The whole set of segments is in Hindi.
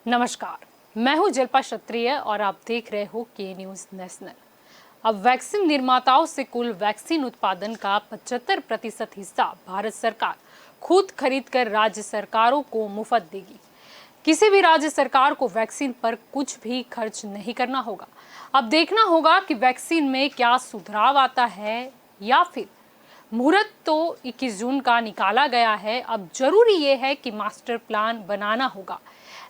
नमस्कार, मैं हूं जल्पा क्षत्रिय और आप देख रहे हो के न्यूज नेशनल। अब वैक्सीन निर्माताओं से कुल वैक्सीन उत्पादन का 75% हिस्सा भारत सरकार खुद खरीद कर राज्य सरकारों को मुफ्त देगी। किसी भी राज्य सरकार को वैक्सीन पर कुछ भी खर्च नहीं करना होगा। अब देखना होगा कि वैक्सीन में क्या सुधार आता है या फिर मुहूर्त तो 21 जून का निकाला गया है। अब जरूरी ये है कि मास्टर प्लान बनाना होगा।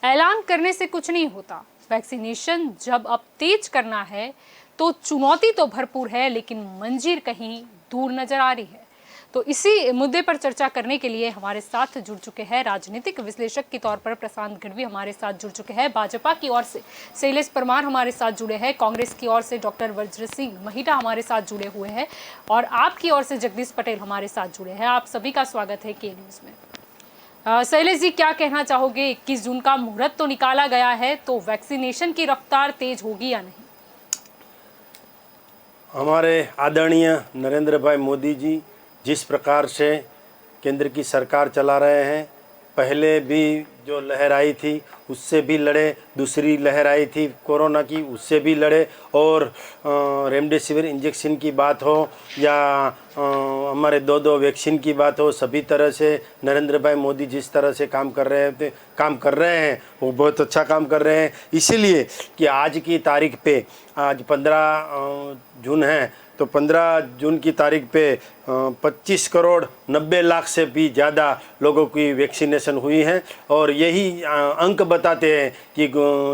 ऐलान करने से कुछ नहीं होता। वैक्सीनेशन जब अब तेज करना है तो चुनौती तो भरपूर है, लेकिन मंजिल कहीं दूर नजर आ रही है। तो इसी मुद्दे पर चर्चा करने के लिए हमारे साथ जुड़ चुके हैं राजनीतिक विश्लेषक के तौर पर प्रशांत गढ़वी हमारे साथ जुड़ चुके हैं, भाजपा की ओर से शैलेश परमार हमारे साथ जुड़े हैं, कांग्रेस की ओर से डॉक्टर वज्र सिंह महिटा हमारे साथ जुड़े हुए हैं और आपकी ओर से जगदीश पटेल हमारे साथ जुड़े हैं। आप सभी का स्वागत है के न्यूज में। शैलेश जी, क्या कहना चाहोगे? 21 जून का मुहूर्त तो निकाला गया है, तो वैक्सीनेशन की रफ्तार तेज होगी या नहीं? हमारे आदरणीय नरेंद्र भाई मोदी जी जिस प्रकार से केंद्र की सरकार चला रहे हैं, पहले भी जो लहर आई थी उससे भी लड़े, दूसरी लहर आई थी कोरोना की उससे भी लड़े, और रेमडेसिविर इंजेक्शन की बात हो या हमारे दो वैक्सीन की बात हो, सभी तरह से नरेंद्र भाई मोदी जिस तरह से काम कर रहे हैं वो बहुत अच्छा काम कर रहे हैं। इसीलिए कि आज की तारीख पे, आज 15 जून है, तो 15 जून की तारीख पे 25 करोड़ 90 लाख से भी ज़्यादा लोगों की वैक्सीनेशन हुई है। और यही अंक बताते हैं कि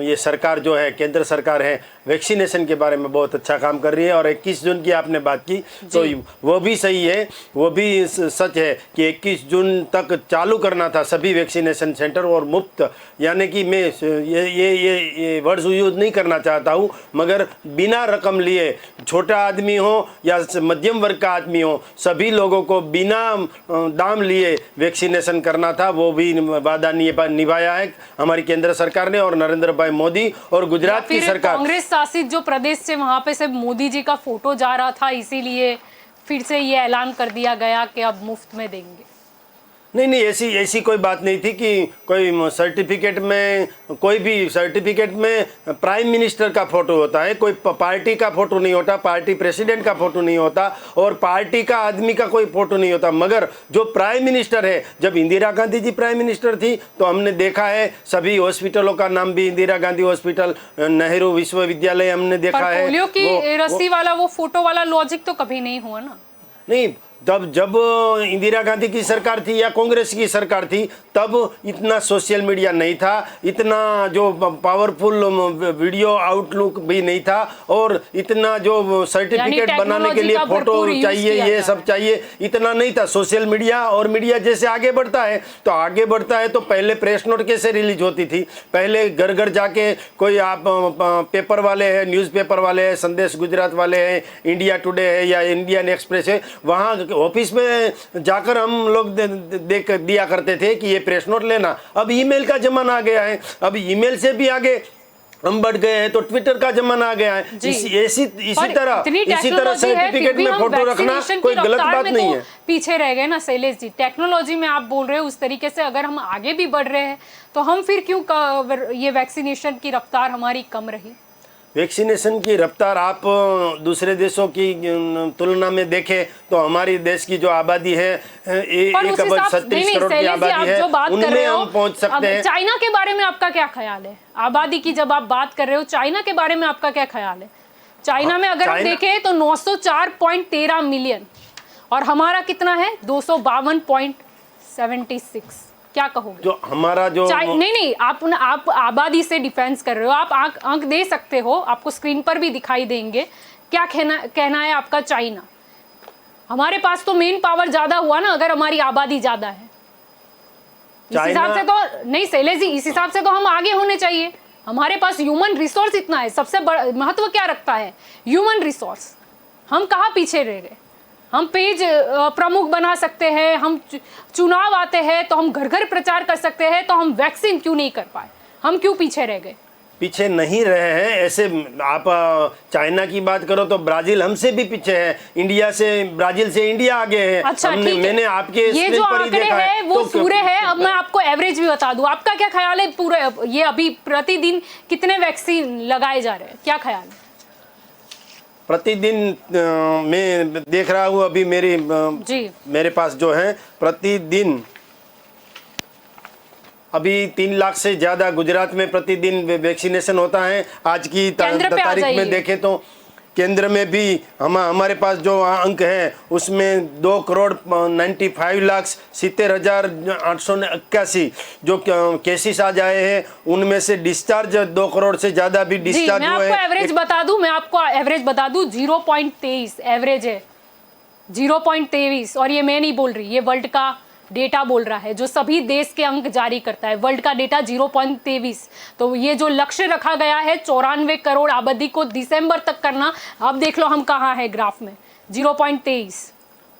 ये सरकार जो है, केंद्र सरकार है, वैक्सीनेशन के बारे में बहुत अच्छा काम कर रही है। और 21 जून की आपने बात की तो वो भी सही है, वो भी सच है कि 21 जून तक चालू करना था सभी वैक्सीनेशन सेंटर और मुफ्त। यानी कि मैं ये वर्ड्स यूज नहीं करना चाहता हूँ, मगर बिना रकम लिए, छोटा आदमी हो या मध्यम वर्ग का आदमी हो, सभी लोगों को बिना दाम लिए वैक्सीनेशन करना था। वो भी वादा निभाया है हमारी केंद्र सरकार ने और नरेंद्र भाई मोदी और गुजरात की सरकार। कांग्रेस शासित जो प्रदेश से वहां पे सिर्फ मोदी जी का फोटो जा रहा था, इसीलिए फिर से ये ऐलान कर दिया गया कि अब मुफ्त में देंगे। नहीं, ऐसी कोई बात नहीं थी कि कोई सर्टिफिकेट में, कोई भी सर्टिफिकेट में प्राइम मिनिस्टर का फोटो होता है, कोई पार्टी का फोटो नहीं होता, पार्टी प्रेसिडेंट का फोटो नहीं होता और पार्टी का आदमी का कोई फोटो नहीं होता। मगर जो प्राइम मिनिस्टर है, जब इंदिरा गांधी जी प्राइम मिनिस्टर थी तो हमने देखा है सभी हॉस्पिटलों का नाम भी इंदिरा गांधी हॉस्पिटल, नेहरू विश्वविद्यालय हमने देखा है। पोलियो की रस्सी वाला वो फोटो वाला लॉजिक तो कभी नहीं हुआ ना। नहीं, जब इंदिरा गांधी की सरकार थी या कांग्रेस की सरकार थी तब इतना सोशल मीडिया नहीं था, इतना जो पावरफुल वीडियो आउटलुक भी नहीं था, और इतना जो सर्टिफिकेट बनाने के लिए फोटो चाहिए, ये सब चाहिए, इतना नहीं था। सोशल मीडिया और मीडिया जैसे आगे बढ़ता है तो पहले प्रेस नोट कैसे रिलीज होती थी, पहले घर घर जाके कोई आप पेपर वाले हैं, न्यूज़पेपर वाले हैं, संदेश गुजरात वाले हैं, इंडिया टुडे है या इंडियन एक्सप्रेस है, वहाँ ऑफिस में जाकर हम लोग देख दिया करते थे कि ये प्रेस नोट लेना। अब ईमेल का जमाना आ गया है, अब ईमेल से भी आगे हम बढ़ गए हैं, तो ट्विटर का जमाना आ गया है। इसी तरह सर्टिफिकेट में फोटो रखना कोई गलत बात नहीं है। पीछे रह गए ना शैलेश जी, टेक्नोलॉजी में आप बोल रहे हो उस तरीके से अगर हम आगे भी बढ़ रहे हैं तो हम फिर क्यों ये वैक्सीनेशन की रफ्तार हमारी कम रही? वैक्सीनेशन की रफ्तार आप दूसरे देशों की तुलना में देखें तो हमारी देश की जो आबादी है 1.36 करोड़ की आबादी है, उनमें हम पहुंच सकते हैं। चाइना के बारे में आपका क्या ख्याल है? आबादी की जब आप बात कर रहे हो, चाइना के बारे में आपका क्या ख्याल है? चाइना में अगर हम देखें तो 904.13 मिलियन और हमारा कितना है 252.76। क्या कहोगे? जो हमारा जो नहीं, आप आबादी से डिफेंस कर रहे हो, आप अंक दे सकते हो, आपको स्क्रीन पर भी दिखाई देंगे। क्या कहना है आपका? चाइना, हमारे पास तो मेन पावर ज्यादा हुआ ना अगर हमारी आबादी ज्यादा है। इस हिसाब से तो नहीं शैलेश जी, इस हिसाब से तो हम आगे होने चाहिए। हमारे पास ह्यूमन रिसोर्स इतना है, सबसे बड़ा महत्व क्या रखता है? Human resource. हम कहाँ पीछे रह गए? हम पेज प्रमुख बना सकते हैं, हम चुनाव आते हैं तो हम घर घर प्रचार कर सकते हैं, तो हम वैक्सीन क्यों नहीं कर पाए? हम क्यों पीछे रह गए? पीछे नहीं रहे हैं। ऐसे आप चाइना की बात करो तो ब्राजील हमसे भी पीछे है, इंडिया से, ब्राजील से इंडिया आगे है। अच्छा, मैंने आपके ये स्क्रीन जो पर ही आंकड़े देखा है वो तो पूरे है। अब मैं आपको एवरेज भी बता दूं, आपका क्या ख्याल है पूरे ये अभी प्रतिदिन कितने वैक्सीन लगाए जा रहे हैं, क्या ख्याल है? प्रतिदिन मैं देख रहा हूँ अभी मेरे पास जो है प्रतिदिन अभी 3 लाख से ज़्यादा गुजरात में प्रतिदिन वैक्सीनेशन होता है। आज की तारीख में देखें तो केंद्र में भी हमारे पास जो अंक है उसमें 2,69,70,881 जो केसेस आज आए हैं, उनमें से डिस्चार्ज 2 करोड़ से ज़्यादा भी डिस्चार्ज हुए हैं। मैं आपको एवरेज बता दूं 0.23 एवरेज है, 0.23। और ये मैं नहीं बोल रही, ये वर्ल्ड का डेटा बोल रहा है, जो सभी देश के अंक जारी करता है, वर्ल्ड का डेटा 0.23। तो ये जो लक्ष्य रखा गया है 94 करोड़ आबादी को दिसंबर तक करना, अब देख लो हम कहाँ है ग्राफ में, 0.23।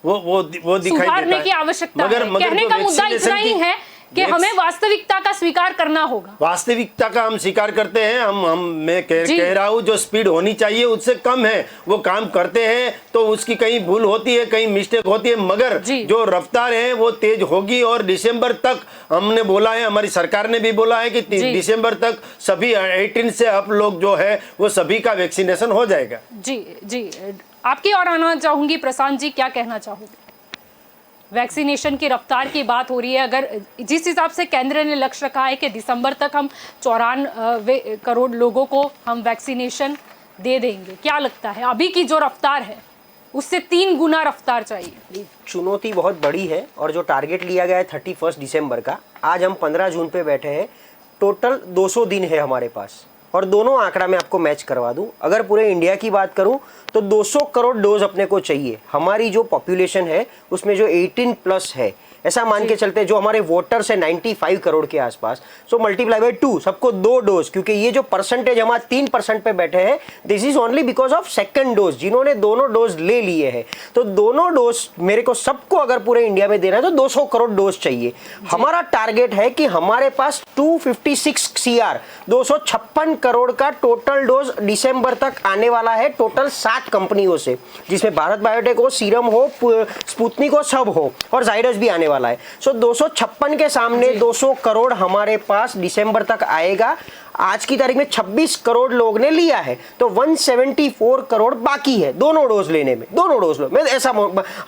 वो दिखाई सुधारने की आवश्यकता है। कहने का मुद्दा इतना ही है कि हमें वास्तविकता का स्वीकार करना होगा। वास्तविकता का हम स्वीकार करते हैं। मैं कह रहा हूँ जो स्पीड होनी चाहिए उससे कम है, वो काम करते हैं तो उसकी कहीं भूल होती है, कहीं मिस्टेक होती है, मगर जो रफ्तार है वो तेज होगी। और दिसंबर तक हमने बोला है, हमारी सरकार ने भी बोला है कि दिसंबर तक सभी 18 से अप लोग जो है वो सभी का वैक्सीनेशन हो जाएगा। जी आपकी ओर आना चाहूंगी प्रशांत जी, क्या कहना चाहोगे? वैक्सीनेशन की रफ्तार की बात हो रही है, अगर जिस हिसाब से केंद्र ने लक्ष्य रखा है कि दिसंबर तक हम 94 करोड़ लोगों को हम वैक्सीनेशन दे देंगे, क्या लगता है अभी की जो रफ्तार है उससे 3 गुना रफ्तार चाहिए? चुनौती बहुत बड़ी है और जो टारगेट लिया गया है 31 दिसंबर का, आज हम 15 जून पे बैठे हैं। टोटल 200 दिन है हमारे पास और दोनों आंकड़ा मैं आपको मैच करवा दूं। अगर पूरे इंडिया की बात करूं तो 200 करोड़ डोज अपने को चाहिए। हमारी जो पॉपुलेशन है उसमें जो 18 प्लस है, ऐसा मान के चलते जो हमारे वोटर्स है 95 करोड़ के आसपास, सो मल्टीप्लाई बाय 2, सबको 2 डोज, क्योंकि ये जो परसेंटेज हमारा 3% पे बैठे हैं, this is only because of second dose, जिन्होंने दोनों डोज ले लिए हैं। तो दोनों डोज मेरे को सबको अगर पूरे इंडिया में देना है तो 200 करोड़ डोज चाहिए। हमारा टारगेट है कि हमारे पास 256 CR 256 करोड़ का टोटल डोज दिसंबर तक आने वाला है, टोटल 7 कंपनियों से, जिसमें भारत बायोटेक हो, सीरम हो, स्पुतनिक हो, सब हो, और जाइडस भी आने वाला है। सो 256 के सामने 200 करोड़ हमारे पास दिसंबर तक आएगा। आज की तारीख में 26 करोड़ लोग ने लिया है, तो 174 करोड़ बाकी है दोनों डोज लेने में। दोनों डोज लो,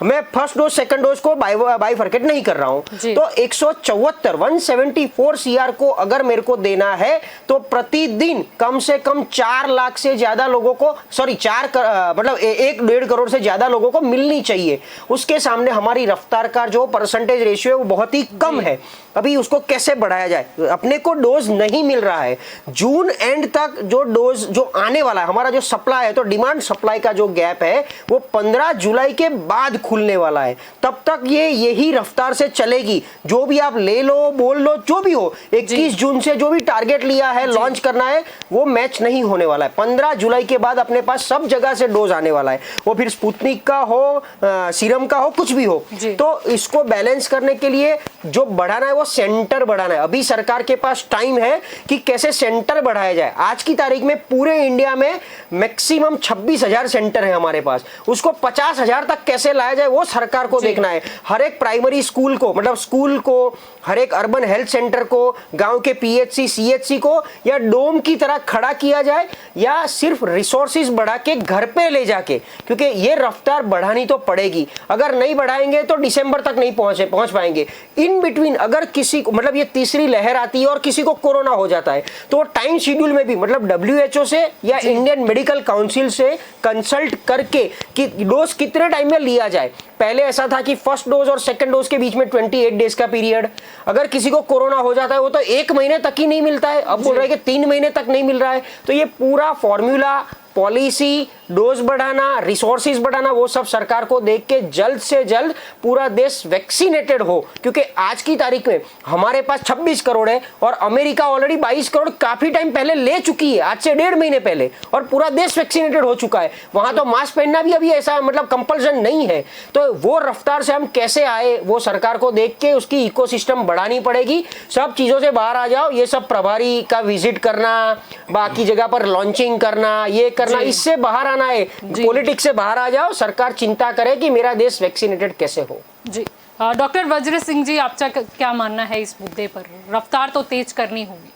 मैं फर्स्ट डोज सेकंड डोज को बाइफरकेट नहीं कर रहा हूं। तो 174 CR को अगर मेरे को देना है तो प्रतिदिन कम से कम 4 लाख से ज्यादा लोगों को, सॉरी 1.5 करोड़ से ज्यादा लोगों को मिलनी चाहिए। उसके सामने हमारी रफ्तार का जो परसेंटेज रेशियो है वो बहुत ही कम है। अभी उसको कैसे बढ़ाया जाए? अपने को डोज नहीं मिल रहा है। जून एंड तक जो डोज जो आने वाला है, हमारा जो सप्लाई है, तो डिमांड सप्लाई का जो गैप है वो 15 जुलाई के बाद खुलने वाला है। तब तक ये यही रफ्तार से चलेगी। जो भी आप ले लो, बोल लो, जो भी हो, 21 जून से जो भी टारगेट लिया है लॉन्च करना है वो मैच नहीं होने वाला है। 15 जुलाई के बाद अपने पास सब जगह से डोज आने वाला है, वो फिर स्पुतनिक का हो, सीरम का हो, कुछ भी हो। तो इसको बैलेंस करने के लिए जो बढ़ाना है वो सेंटर बढ़ाना है। अभी सरकार के पास टाइम है कि कैसे सेंटर बढ़ाया जाए। आज की तारीख में पूरे इंडिया में मैक्सिमम 26,000 सेंटर है हमारे पास, उसको 50,000 तक कैसे लाया जाए वो सरकार को देखना है। हर एक प्राइमरी स्कूल को, मतलब स्कूल को, हर एक अर्बन हेल्थ सेंटर को, गांव के PHC CHC को या डोम की तरह खड़ा किया जाए, या सिर्फ रिसोर्सेज बढ़ा के घर पे ले जाके, क्योंकि ये रफ्तार बढ़ानी तो पड़ेगी। अगर नहीं बढ़ाएंगे तो दिसंबर तक नहीं पहुंच पाएंगे। इन बिटवीन अगर किसी को, मतलब ये तीसरी लहर आती है और किसी को कोरोना हो जाता है, तो टाइम शेड्यूल में भी, मतलब WHO से या इंडियन मेडिकल काउंसिल से कंसल्ट करके कि डोज कितने टाइम में लिया जाए। पहले ऐसा था कि फर्स्ट डोज और सेकंड डोज के बीच में 28 डेज का पीरियड, अगर किसी को कोरोना हो जाता है वो तो 1 महीने तक ही नहीं मिलता है, अब बोल रहे हैं कि 3 महीने तक नहीं मिल रहा है। तो ये पूरा फॉर्मूला, पॉलिसी, डोज बढ़ाना, रिसोर्सेज बढ़ाना, वो सब सरकार को देख के जल्द से जल्द पूरा देश वैक्सीनेटेड हो, क्योंकि आज की तारीख में हमारे पास 26 करोड़ है और अमेरिका ऑलरेडी 22 करोड़ काफी टाइम पहले ले चुकी है, आज से 1.5 महीने पहले, और पूरा देश वैक्सीनेटेड हो चुका है। वहां तो मास्क पहनना भी अभी ऐसा मतलब कंपल्सन नहीं है। तो वो रफ्तार से हम कैसे आए, वो सरकार को देख के उसकी इकोसिस्टम बढ़ानी पड़ेगी। सब चीजों से बाहर आ जाओ, ये सब प्रभारी का विजिट करना, बाकी जगह पर लॉन्चिंग करना, ये करना, इससे बाहर आना है। पॉलिटिक्स से बाहर आ जाओ, सरकार चिंता करे कि मेरा देश वैक्सीनेटेड कैसे हो। जी डॉक्टर वज्र सिंह जी, आपका क्या मानना है इस मुद्दे पर? रफ्तार तो तेज करनी होगी।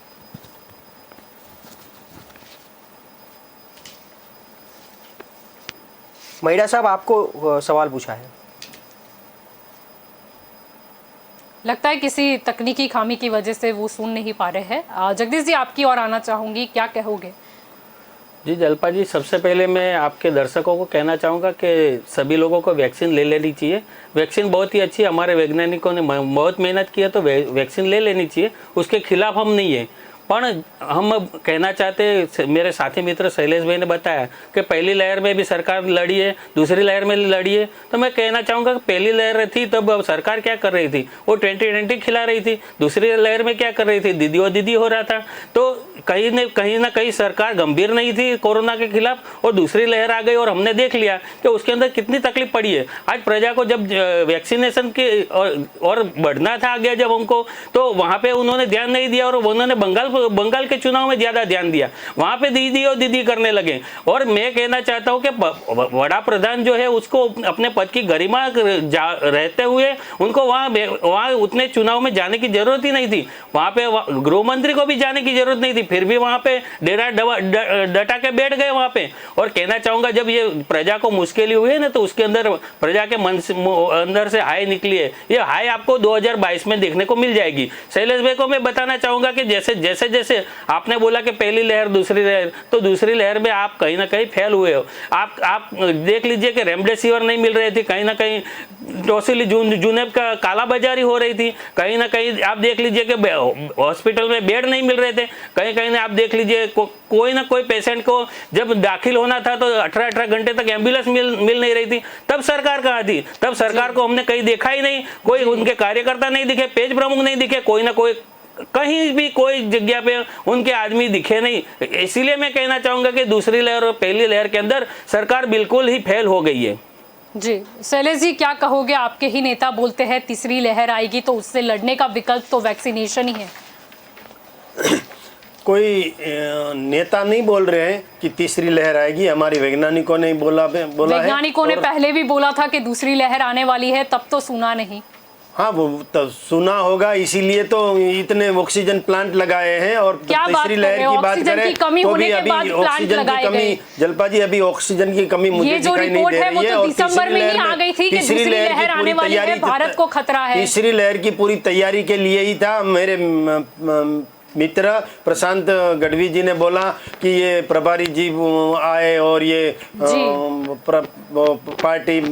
महिला साहब, आपको सवाल पूछा है। लगता है किसी तकनीकी खामी की वजह से वो सुन नहीं पा रहे हैं। जगदीश जी, आपकी ओर आना चाहूंगी, क्या कहोगे? जी जल्पा जी, सबसे पहले मैं आपके दर्शकों को कहना चाहूँगा कि सभी लोगों को वैक्सीन ले लेनी चाहिए। वैक्सीन बहुत ही अच्छी है, हमारे वैज्ञानिकों ने बहुत मेहनत की है, तो वैक्सीन ले लेनी चाहिए, उसके खिलाफ हम नहीं है। पर हम कहना चाहते, मेरे साथी मित्र शैलेश भाई ने बताया कि पहली लहर में भी सरकार लड़ी है, दूसरी लहर में लड़ी है। तो मैं कहना चाहूँगा कि पहली लहर थी तब सरकार क्या कर रही थी, वो 2020 खिला रही थी। दूसरी लहर में क्या कर रही थी, दीदी हो रहा था। तो कहीं ना कहीं सरकार गंभीर नहीं थी कोरोना के खिलाफ, और दूसरी लहर आ गई और हमने देख लिया कि उसके अंदर कितनी तकलीफ पड़ी है। आज प्रजा को जब वैक्सीनेशन की और बढ़ना था आगे जब हमको, तो वहाँ पे उन्होंने ध्यान नहीं दिया और उन्होंने बंगाल के चुनाव में ज्यादा ध्यान दिया, वहां पे दीदी करने लगे। और मैं कहना चाहता हूं कि बड़ा प्रधान जो है उसको अपने पद की गरिमा रहते हुए उनको वहां उतने चुनाव में जाने की जरूरत ही नहीं थी। वहां पे गृह मंत्री को भी जाने की जरूरत नहीं थी, फिर भी वहां पे डेरा डटा के बैठ गए वहां पे। और कहना चाहूंगा, जब ये प्रजा को मुश्किल हुई है ना, तो उसके अंदर प्रजा के अंदर से हाय निकली है। ये हाय आपको 2022 में देखने को मिल जाएगी। शैलेश भाई को मैं बताना चाहूंगा कि जैसे आपने बोला कि पहली लहर दूसरी लहर, तो दूसरी लहर में आप कहीं ना कहीं फेल हुए हो। आप देख लीजिए कि रेमडेसिविर नहीं मिल रही थी, कहीं ना कहीं टोसिलीजुनेब का कालाबाजारी हो रही थी, कहीं ना कहीं आप देख लीजिए कि हॉस्पिटल में बेड नहीं मिल रहे थे, कहीं आप देख लीजिए कोई ना कोई पेशेंट को जब दाखिल होना था तो 18 घंटे तक एम्बुलेंस मिल नहीं रही थी। तब सरकार कहाँ थी? तब सरकार को हमने कहीं देखा ही नहीं, कोई उनके कार्यकर्ता नहीं दिखे, पेज प्रमुख नहीं दिखे, कोई ना कोई कहीं भी कोई जगह पे उनके आदमी दिखे नहीं। इसीलिए मैं कहना चाहूंगा कि दूसरी लहर और पहली लहर के अंदर सरकार बिल्कुल ही फेल हो गई है। जी शैलेश जी, क्या कहोगे? आपके ही नेता बोलते हैं तीसरी लहर आएगी तो उससे लड़ने का विकल्प तो वैक्सीनेशन ही है। कोई नेता नहीं बोल रहे हैं कि तीसरी लहर आएगी, हमारे वैज्ञानिकों ने बोला वैज्ञानिकों ने पहले भी बोला था कि दूसरी लहर आने वाली है, तब तो सुना नहीं। हाँ, वो तो सुना होगा, इसीलिए तो इतने ऑक्सीजन प्लांट लगाए हैं। और तीसरी लहर की बात करें तो भी अभी ऑक्सीजन की कमी, जल्पा जी, अभी ऑक्सीजन की कमी मुझे दिखाई नहीं दे रही है। और दिसंबर में ही आ गई थी कि दूसरी लहर आने वाली है, भारत को खतरा है। तीसरी लहर की पूरी तैयारी के लिए ही था। मेरे मित्र प्रशांत गढ़वी जी ने बोला कि ये प्रभारी जी आए और ये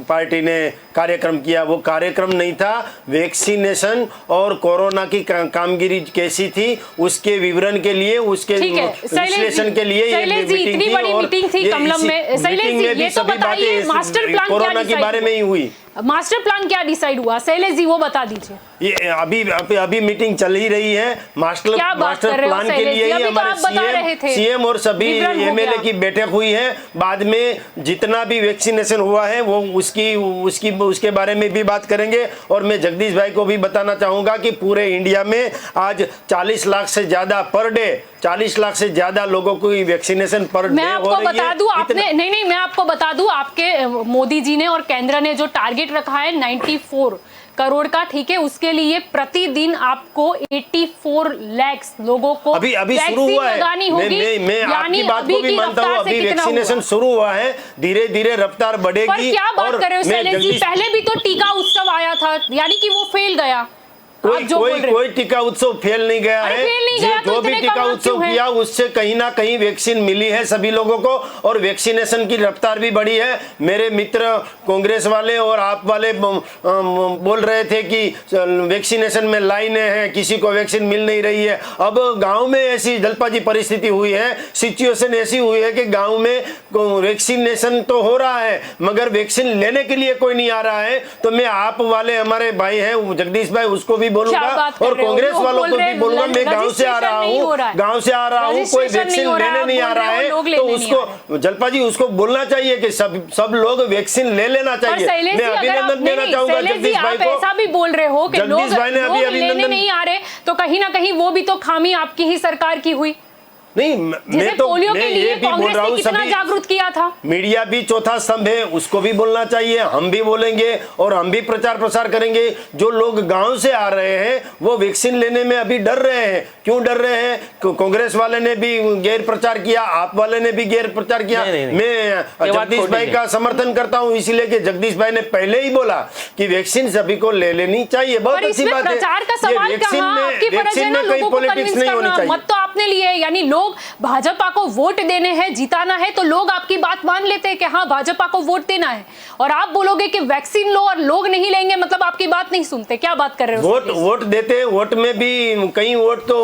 पार्टी ने कार्यक्रम किया। वो कार्यक्रम नहीं था, वैक्सीनेशन और कोरोना की कामगिरी कैसी थी उसके विवरण के लिए, उसके विश्लेषण के लिए ये मीटिंग थी। और मीटिंग में भी सभी बातें कोरोना के बारे में ही हुई। मास्टर प्लान क्या डिसाइड हुआ शैलेश जी, वो बता दीजिए। ये अभी मीटिंग चल ही रही है। मास्टर प्लान के लिए ही हमारे सीएम और सभी एमएलए की बैठक हुई है। बाद में जितना भी वैक्सीनेशन हुआ है वो उसके बारे में भी बात करेंगे। और मैं जगदीश भाई को भी बताना चाहूंगा कि पूरे इंडिया में आज 40 लाख से ज्यादा पर डे, 40 लाख से ज्यादा लोगों को वैक्सीनेशन पर डे हो रही है। मैं आपको बता दूं, आपके मोदी जी ने और केंद्र ने जो टारगेट रखा है 94 करोड़ का, ठीक है, उसके लिए प्रतिदिन आपको 84 लाख लोगों को अभी शुरू हुआ है। मैं आपकी बात को भी मानता हूँ, अभी वैक्सीनेशन शुरू हुआ है, धीरे धीरे रफ्तार बढ़ेगी। क्या बात कर रहे हो शैलेश जी, पहले भी तो टीका उत्सव आया था, यानी कि वो फेल गया। आप जो बोल रहे हो। कोई टीका उत्सव फेल नहीं गया अरे है। फेल नहीं गया तो जो भी इतने टीका कम उत्सव क्यों है? किया उससे कहीं ना कहीं वैक्सीन मिली है सभी लोगों को, और वैक्सीनेशन की रफ्तार भी बढ़ी है। मेरे मित्र कांग्रेस वाले और आप वाले बोल रहे थे कि वैक्सीनेशन में लाइनें हैं, किसी को वैक्सीन मिल नहीं रही है। अब गांव में ऐसी जलपाजी परिस्थिति हुई है, सिचुएशन ऐसी हुई है कि गांव में वैक्सीनेशन तो हो रहा है मगर वैक्सीन लेने के लिए कोई नहीं आ रहा है। तो मैं आप वाले हमारे भाई हैं जगदीश भाई, उसको भी बोलूंगा और कांग्रेस वालों को भी बोलूंगा। मैं गांव से आ रहा हूँ, कोई वैक्सीन लेने नहीं आ रहा है, तो उसको जलपाजी उसको बोलना चाहिए कि सब लोग वैक्सीन ले लेना चाहिए। मैं अभिनंदन देना चाहूंगा जगदीश भाई को। ऐसा भी बोल रहे हो कि लोग लेने अभिनंदन नहीं आ रहे, तो कहीं ना कहीं वो भी तो खामी आपकी ही सरकार की हुई। नहीं, मैं तो पोलियो के लिए भी बोल कांग्रेस रहा ने हूँ, कितना सभी जागरूक किया था। मीडिया भी चौथा स्तंभ है, उसको भी बोलना चाहिए। हम भी बोलेंगे और हम भी प्रचार प्रसार करेंगे। जो लोग गांव से आ रहे हैं वो वैक्सीन लेने में अभी डर रहे हैं। क्यों डर रहे हैं? कांग्रेस वाले ने भी गैर प्रचार किया, आप वाले ने भी गैर प्रचार किया। मैं जगदीश भाई का समर्थन करता हूँ, इसीलिए कि जगदीश भाई ने पहले ही बोला कि वैक्सीन सभी को ले लेनी चाहिए। बहुत अच्छी बात है। प्रचार का सवाल कहाँ? आपकी फर्ज है ना लोगों को कन्विंस करना। मत तो आपने लिए, यानी लोग भाजपा को वोट देने हैं, जिताना है, तो लोग आपकी बात मान लेते हैं कि हाँ भाजपा को वोट देना है, और आप बोलोगे कि वैक्सीन लो और लोग नहीं लेंगे, मतलब आपकी बात नहीं सुनते। क्या बात कर रहे हो? वोट देते, वोट में भी कई वोट तो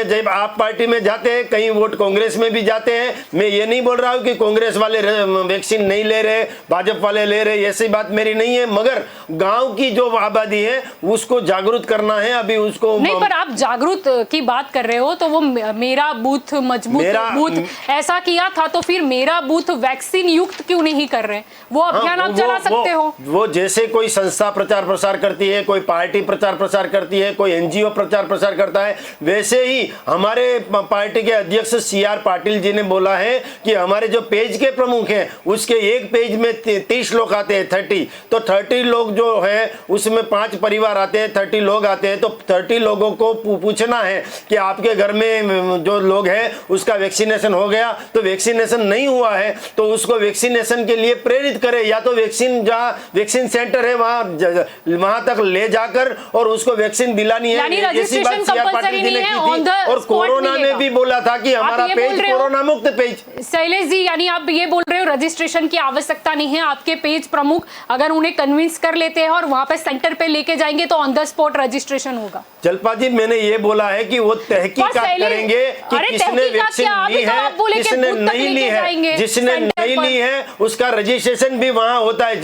जब आप पार्टी में जाते हैं, कई वोट कांग्रेस में भी जाते हैं। मैं ये नहीं बोल रहा हूँ कि कांग्रेस वाले वैक्सीन नहीं ले रहे, भाजपा वाले ले रहे, ऐसी बात मेरी नहीं है। मगर गांव की जो आबादी है उसको जागरूक करना है। अभी उसको नहीं, पर आप जागरूक की बात कर रहे हो तो वो मेरा बूथ मजबूत बूथ ऐसा किया था, तो फिर मेरा बूथ वैक्सीन युक्त क्यों नहीं कर रहे? वो अभियान आप चला सकते हो। वो जैसे कोई संस्था प्रचार प्रसार करती है, कोई पार्टी प्रचार प्रसार करती है, कोई एनजीओ प्रचार प्रसार करता है, वैसे ही हमारे पार्टी के अध्यक्ष CR पाटिल जी ने बोला है कि हमारे जो पेज के प्रमुख हैं उसके एक पेज में 30 लोग आते हैं, 30, तो 30 लोग जो है उसमें 5 परिवार आते हैं, 30 लोग आते हैं। तो 30 लोगों को पूछना है कि आपके घर में जो लोग हैं उसका वैक्सीनेशन हो गया, तो वैक्सीनेशन नहीं हुआ है तो उसको वैक्सीनेशन के लिए प्रेरित करें। या तो वैक्सीन जहाँ वैक्सीन सेंटर है वहां तक ले जाकर और उसको वैक्सीन दिलानी है। ऐसी बात CR पाटिल जी ने की थी, और कोरोना में भी बोला था कि हमारा पेज कोरोना मुक्त पेज। शैलेश जी, यानी आप ये बोल रहे हो रजिस्ट्रेशन की आवश्यकता नहीं है। आपके पेज प्रमुख अगर उन्हें कन्विंस कर लेते हैं और वहां पे सेंटर पे लेके जाएंगे तो ऑन द स्पॉट रजिस्ट्रेशन होगा। जलपा जी, मैंने ये बोला है कि वो तहकीकात करेंगे कि किसने वैक्सीन ली है, किसने नहीं ली है। जिसने नहीं ली है उसका रजिस्ट्रेशन भी वहां होता है।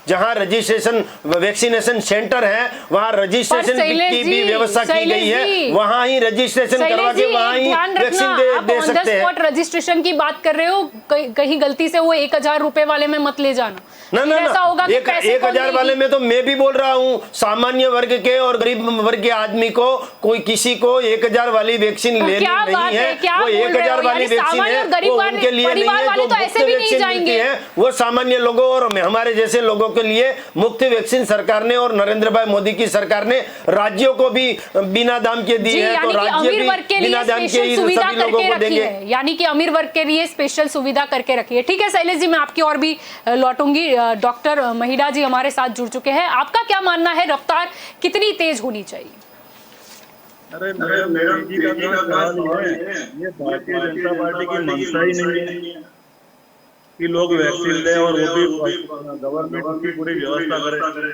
जहां रजिस्ट्रेशन वैक्सीनेशन सेंटर है वहां रजिस्ट्रेशन की भी व्यवस्था की गई है। वहां ही रजिस्ट्रेशन करवा के वहां ही वैक्सीन दे सकते हैं। रजिस्ट्रेशन की बात कर रहे हो, कहीं गलती से वो 1000 रुपए वाले में मत ले जाना। ना 1000 वाले में तो मैं भी बोल रहा हूँ, सामान्य वर्ग के और गरीब वर्ग के आदमी को कोई किसी को 1000 वाली वैक्सीन लेनी नहीं है। वो 1000 वाली वैक्सीन है वो उनके लिए नहीं है जो मुफ्त वैक्सीन मिलती है, वो सामान्य लोगों और हमारे जैसे लोगों के लिए मुफ्त वैक्सीन सरकार ने और नरेंद्र भाई मोदी की सरकार ने राज्यों को भी बिना दाम के दी है। तो राज्य भी बिना दाम के ही सभी लोगों को देंगे। यानी कि अमीर वर्ग के लिए स्पेशल सुविधा करके रखी है। ठीक है शैलेश जी, मैं आपकी और भी लौटूंगी। डॉक्टर महिड़ा जी हमारे साथ जुड़ चुके हैं। आपका क्या मानना है, रफ्तार कितनी तेज होनी चाहिए? अरे मैडम जी का सवाल है, ये भारतीय जनता पार्टी की मंशा ही नहीं है कि लोग वैक्सीन लें और वो भी गवर्नमेंट की पूरी व्यवस्था करे।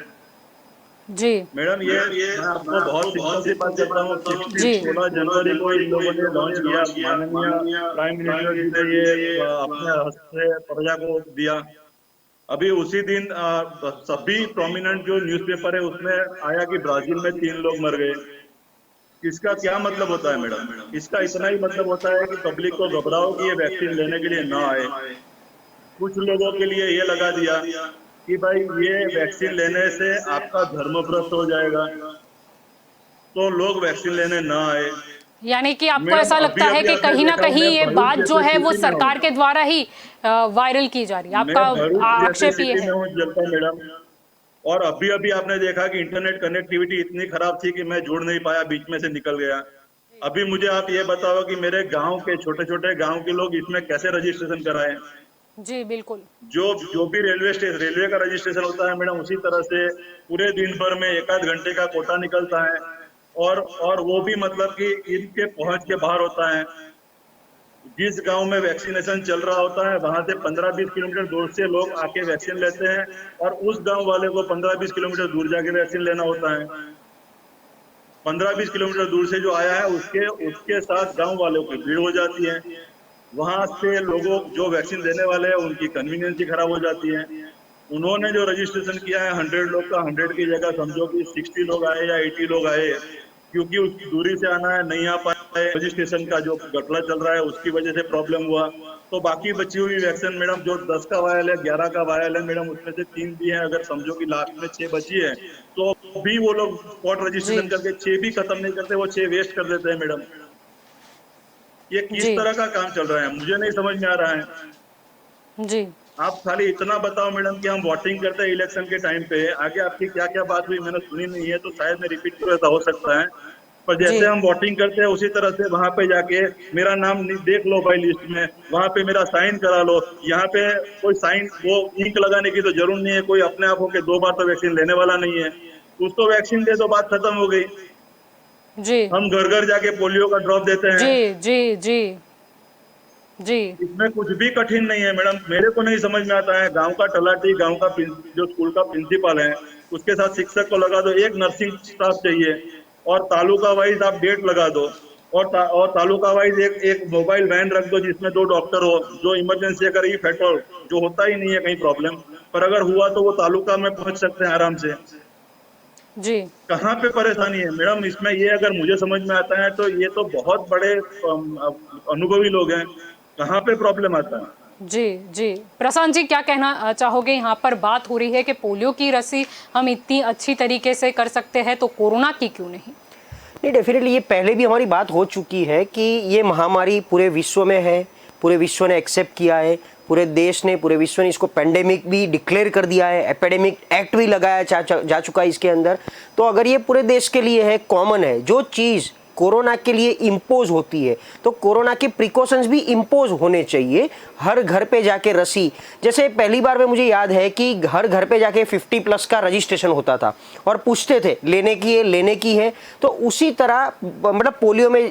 जी मैडम, ये मैं आपको बहुत सिंपल सी बात कहता हूँ। 16 जनवरी को इन लोगों ने लॉन्च किया, माननीय प्राइम मिनिस्टर जी ने ये अपने हस्त से प्रजा को दिया। अभी उसी दिन सभी प्रोमिनेंट जो न्यूज़पेपर है उसमें आया कि ब्राजील में 3 लोग मर गए। इसका क्या मतलब होता है मैडम? इसका इतना ही मतलब होता है कि पब्लिक को घबराओ कि ये वैक्सीन लेने के लिए ना आए। कुछ लोगों के लिए ये लगा दिया कि भाई ये वैक्सीन लेने से आपका धर्म भ्रष्ट हो जाएगा, तो लोग वैक्सीन लेने ना आए। यानी कि आपको ऐसा लगता है कि कहीं ना कहीं ये बात जो है वो सरकार के द्वारा ही वायरल की जा रही है? आपका आक्षेप ये है? जनता मैडम, और अभी अभी आपने देखा कि इंटरनेट कनेक्टिविटी इतनी खराब थी कि मैं जुड़ नहीं पाया, बीच में से निकल गया। अभी मुझे आप ये बताओ कि मेरे गांव के छोटे छोटे गांव के लोग इसमें कैसे रजिस्ट्रेशन कराएं? जी बिल्कुल। जो भी रेलवे का रजिस्ट्रेशन होता है मैडम, उसी तरह से पूरे दिन भर में 1 आध घंटे का कोटा निकलता है, और वो भी मतलब कि इनके पहुंच के बाहर होता है। जिस गांव में वैक्सीनेशन चल रहा होता है वहां से 15-20 किलोमीटर दूर से लोग आके वैक्सीन लेते हैं, और उस गांव वाले को 15-20 किलोमीटर दूर जाके वैक्सीन लेना होता है। 15-20 किलोमीटर दूर से जो आया है उसके साथ गांव वालों की भीड़ हो जाती है। वहां से लोगों जो वैक्सीन देने वाले हैं उनकी कन्वीनियंस ही खराब हो जाती है। उन्होंने जो रजिस्ट्रेशन किया है 100 लोग का, 100 की जगह समझो कि 60 लोग आए या 80 लोग आए, क्योंकि उसकी दूरी से आना है, नहीं आ पाए, रजिस्ट्रेशन का जो घपला चल रहा है उसकी वजह से प्रॉब्लम हुआ। तो बाकी बची हुई वैक्सीन मैडम जो 10 का वायल है, 11 का वायल है मैडम, उसमें से 3 भी है, अगर समझो कि लास्ट में 6 बची है, तो भी वो लोग स्पॉट रजिस्ट्रेशन करके 6 भी खत्म नहीं करते, वो 6 वेस्ट कर देते हैं मैडम। ये किस जी। तरह का काम चल रहा है मुझे नहीं समझ में आ रहा है। जी आप खाली इतना बताओ मैडम कि हम वोटिंग करते हैं इलेक्शन के टाइम पे, आगे आपकी क्या क्या बात हुई मैंने सुनी नहीं है, तो शायद मैं रिपीट करूँ, ऐसा हो सकता है। पर जी जैसे हम वोटिंग करते हैं उसी तरह से वहां पे जाके मेरा नाम देख लो भाई लिस्ट में, वहां पे मेरा साइन करा लो। यहाँ पे कोई साइन वो इंक लगाने की तो जरूर नहीं है, कोई अपने आप होके 2 बार तो वैक्सीन लेने वाला नहीं है। कुछ तो वैक्सीन दे तो बात खत्म हो गई। जी हम घर घर जाके पोलियो का ड्रॉप देते हैं। जी जी जी जी इसमें कुछ भी कठिन नहीं है मैडम, मेरे को नहीं समझ में आता है। गांव का तलाटी, गांव का जो स्कूल का प्रिंसिपल है, उसके साथ शिक्षक को लगा दो, एक नर्सिंग स्टाफ चाहिए, और तालुका वाइज आप डेट लगा दो, और तालुका वाइज एक मोबाइल वैन रख दो जिसमें 2 डॉक्टर हो, जो इमरजेंसी अगर ये फेटल जो होता ही नहीं है कहीं प्रॉब्लम, पर अगर हुआ तो वो तालुका में पहुंच सकते हैं आराम से। जी कहाँ पे परेशानी है मैडम इसमें? ये अगर मुझे समझ में आता है तो ये तो बहुत बड़े अनुभवी लोग हैं, कहाँ पे प्रॉब्लम आता है? जी जी प्रशांत जी, क्या कहना चाहोगे? यहाँ पर बात हो रही है कि पोलियो की रसी हम इतनी अच्छी तरीके से कर सकते हैं, तो कोरोना की क्यों नहीं? नहीं, डेफिनेटली ये पहले भी हमारी बात हो चुकी है कि ये महामारी पूरे विश्व में है, पूरे विश्व ने एक्सेप्ट किया है, पूरे देश ने, पूरे विश्व ने इसको पेंडेमिक भी डिक्लेयर कर दिया है, एपिडेमिक एक्ट भी लगाया जा चुका है इसके अंदर। तो अगर ये पूरे देश के लिए है, कॉमन है, जो चीज़ कोरोना के लिए इम्पोज होती है तो कोरोना के प्रिकॉशंस भी इम्पोज होने चाहिए। हर घर पे जाके रसी, जैसे पहली बार में मुझे याद है कि हर घर पे जाके 50+ का रजिस्ट्रेशन होता था और पूछते थे लेने की है। तो उसी तरह मतलब पोलियो में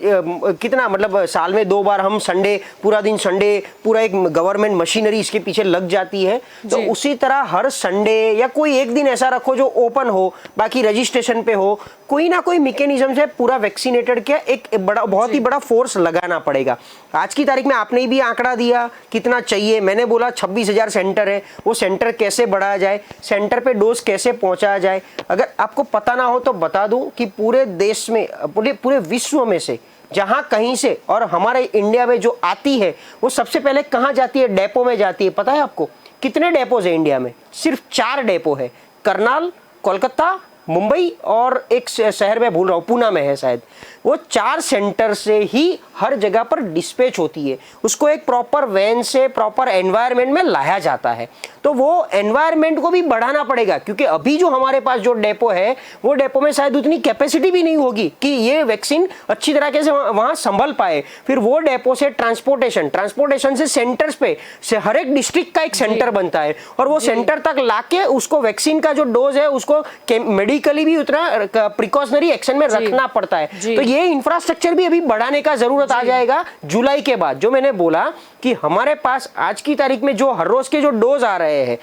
कितना मतलब साल में 2 बार हम संडे, पूरा दिन संडे, पूरा एक गवर्नमेंट मशीनरी इसके पीछे लग जाती है। तो उसी तरह हर संडे या कोई एक दिन ऐसा रखो जो ओपन हो, बाकी रजिस्ट्रेशन पे हो, कोई ना कोई मैकेनिज्म से पूरा वैक्सीनेटेड क्या एक बड़ा, बहुत ही बड़ा फोर्स लगाना पड़ेगा। आज की तारीख में आपने भी आंकड़ा दिया कितना चाहिए, मैंने बोला 26,000 सेंटर है, वो सेंटर कैसे बढ़ाया जाए, सेंटर पे डोज कैसे पहुंचाया जाए। अगर आपको पता ना हो तो बता दूं कि पूरे देश में, पूरे विश्व में से जहां कहीं से, और हमारे इंडिया में जो आती है वो सबसे पहले कहां जाती है? डेपो में जाती है। पता है आपको कितने डेपोज है इंडिया में? सिर्फ 4 डेपो है, करनाल, कोलकाता, मुंबई और एक शहर में भूल रहा हूँ, पूना में है शायद। वो 4 सेंटर से ही हर जगह पर डिस्पैच होती है, उसको एक प्रॉपर वैन से प्रॉपर एनवायरनमेंट में लाया जाता है। तो वो एनवायरनमेंट को भी बढ़ाना पड़ेगा, क्योंकि अभी जो हमारे पास जो डेपो है वो डेपो में शायद उतनी कैपेसिटी भी नहीं होगी कि ये वैक्सीन अच्छी तरीके से वहाँ संभल पाए। फिर वो डेपो से ट्रांसपोर्टेशन से सेंटर्स पे से हर एक डिस्ट्रिक्ट का एक सेंटर बनता है, और वो सेंटर तक लाके उसको वैक्सीन का जो डोज है उसको मेडिकली भी उतना प्रिकॉशनरी एक्शन में रखना पड़ता है। तो ये इंफ्रास्ट्रक्चर भी अभी बढ़ाने का जरूरत आ जाएगा जुलाई के बाद। जो मैंने बोला कि हमारे पास आज की तारीख में जो हर रोज के जो डोज आ रहे हैं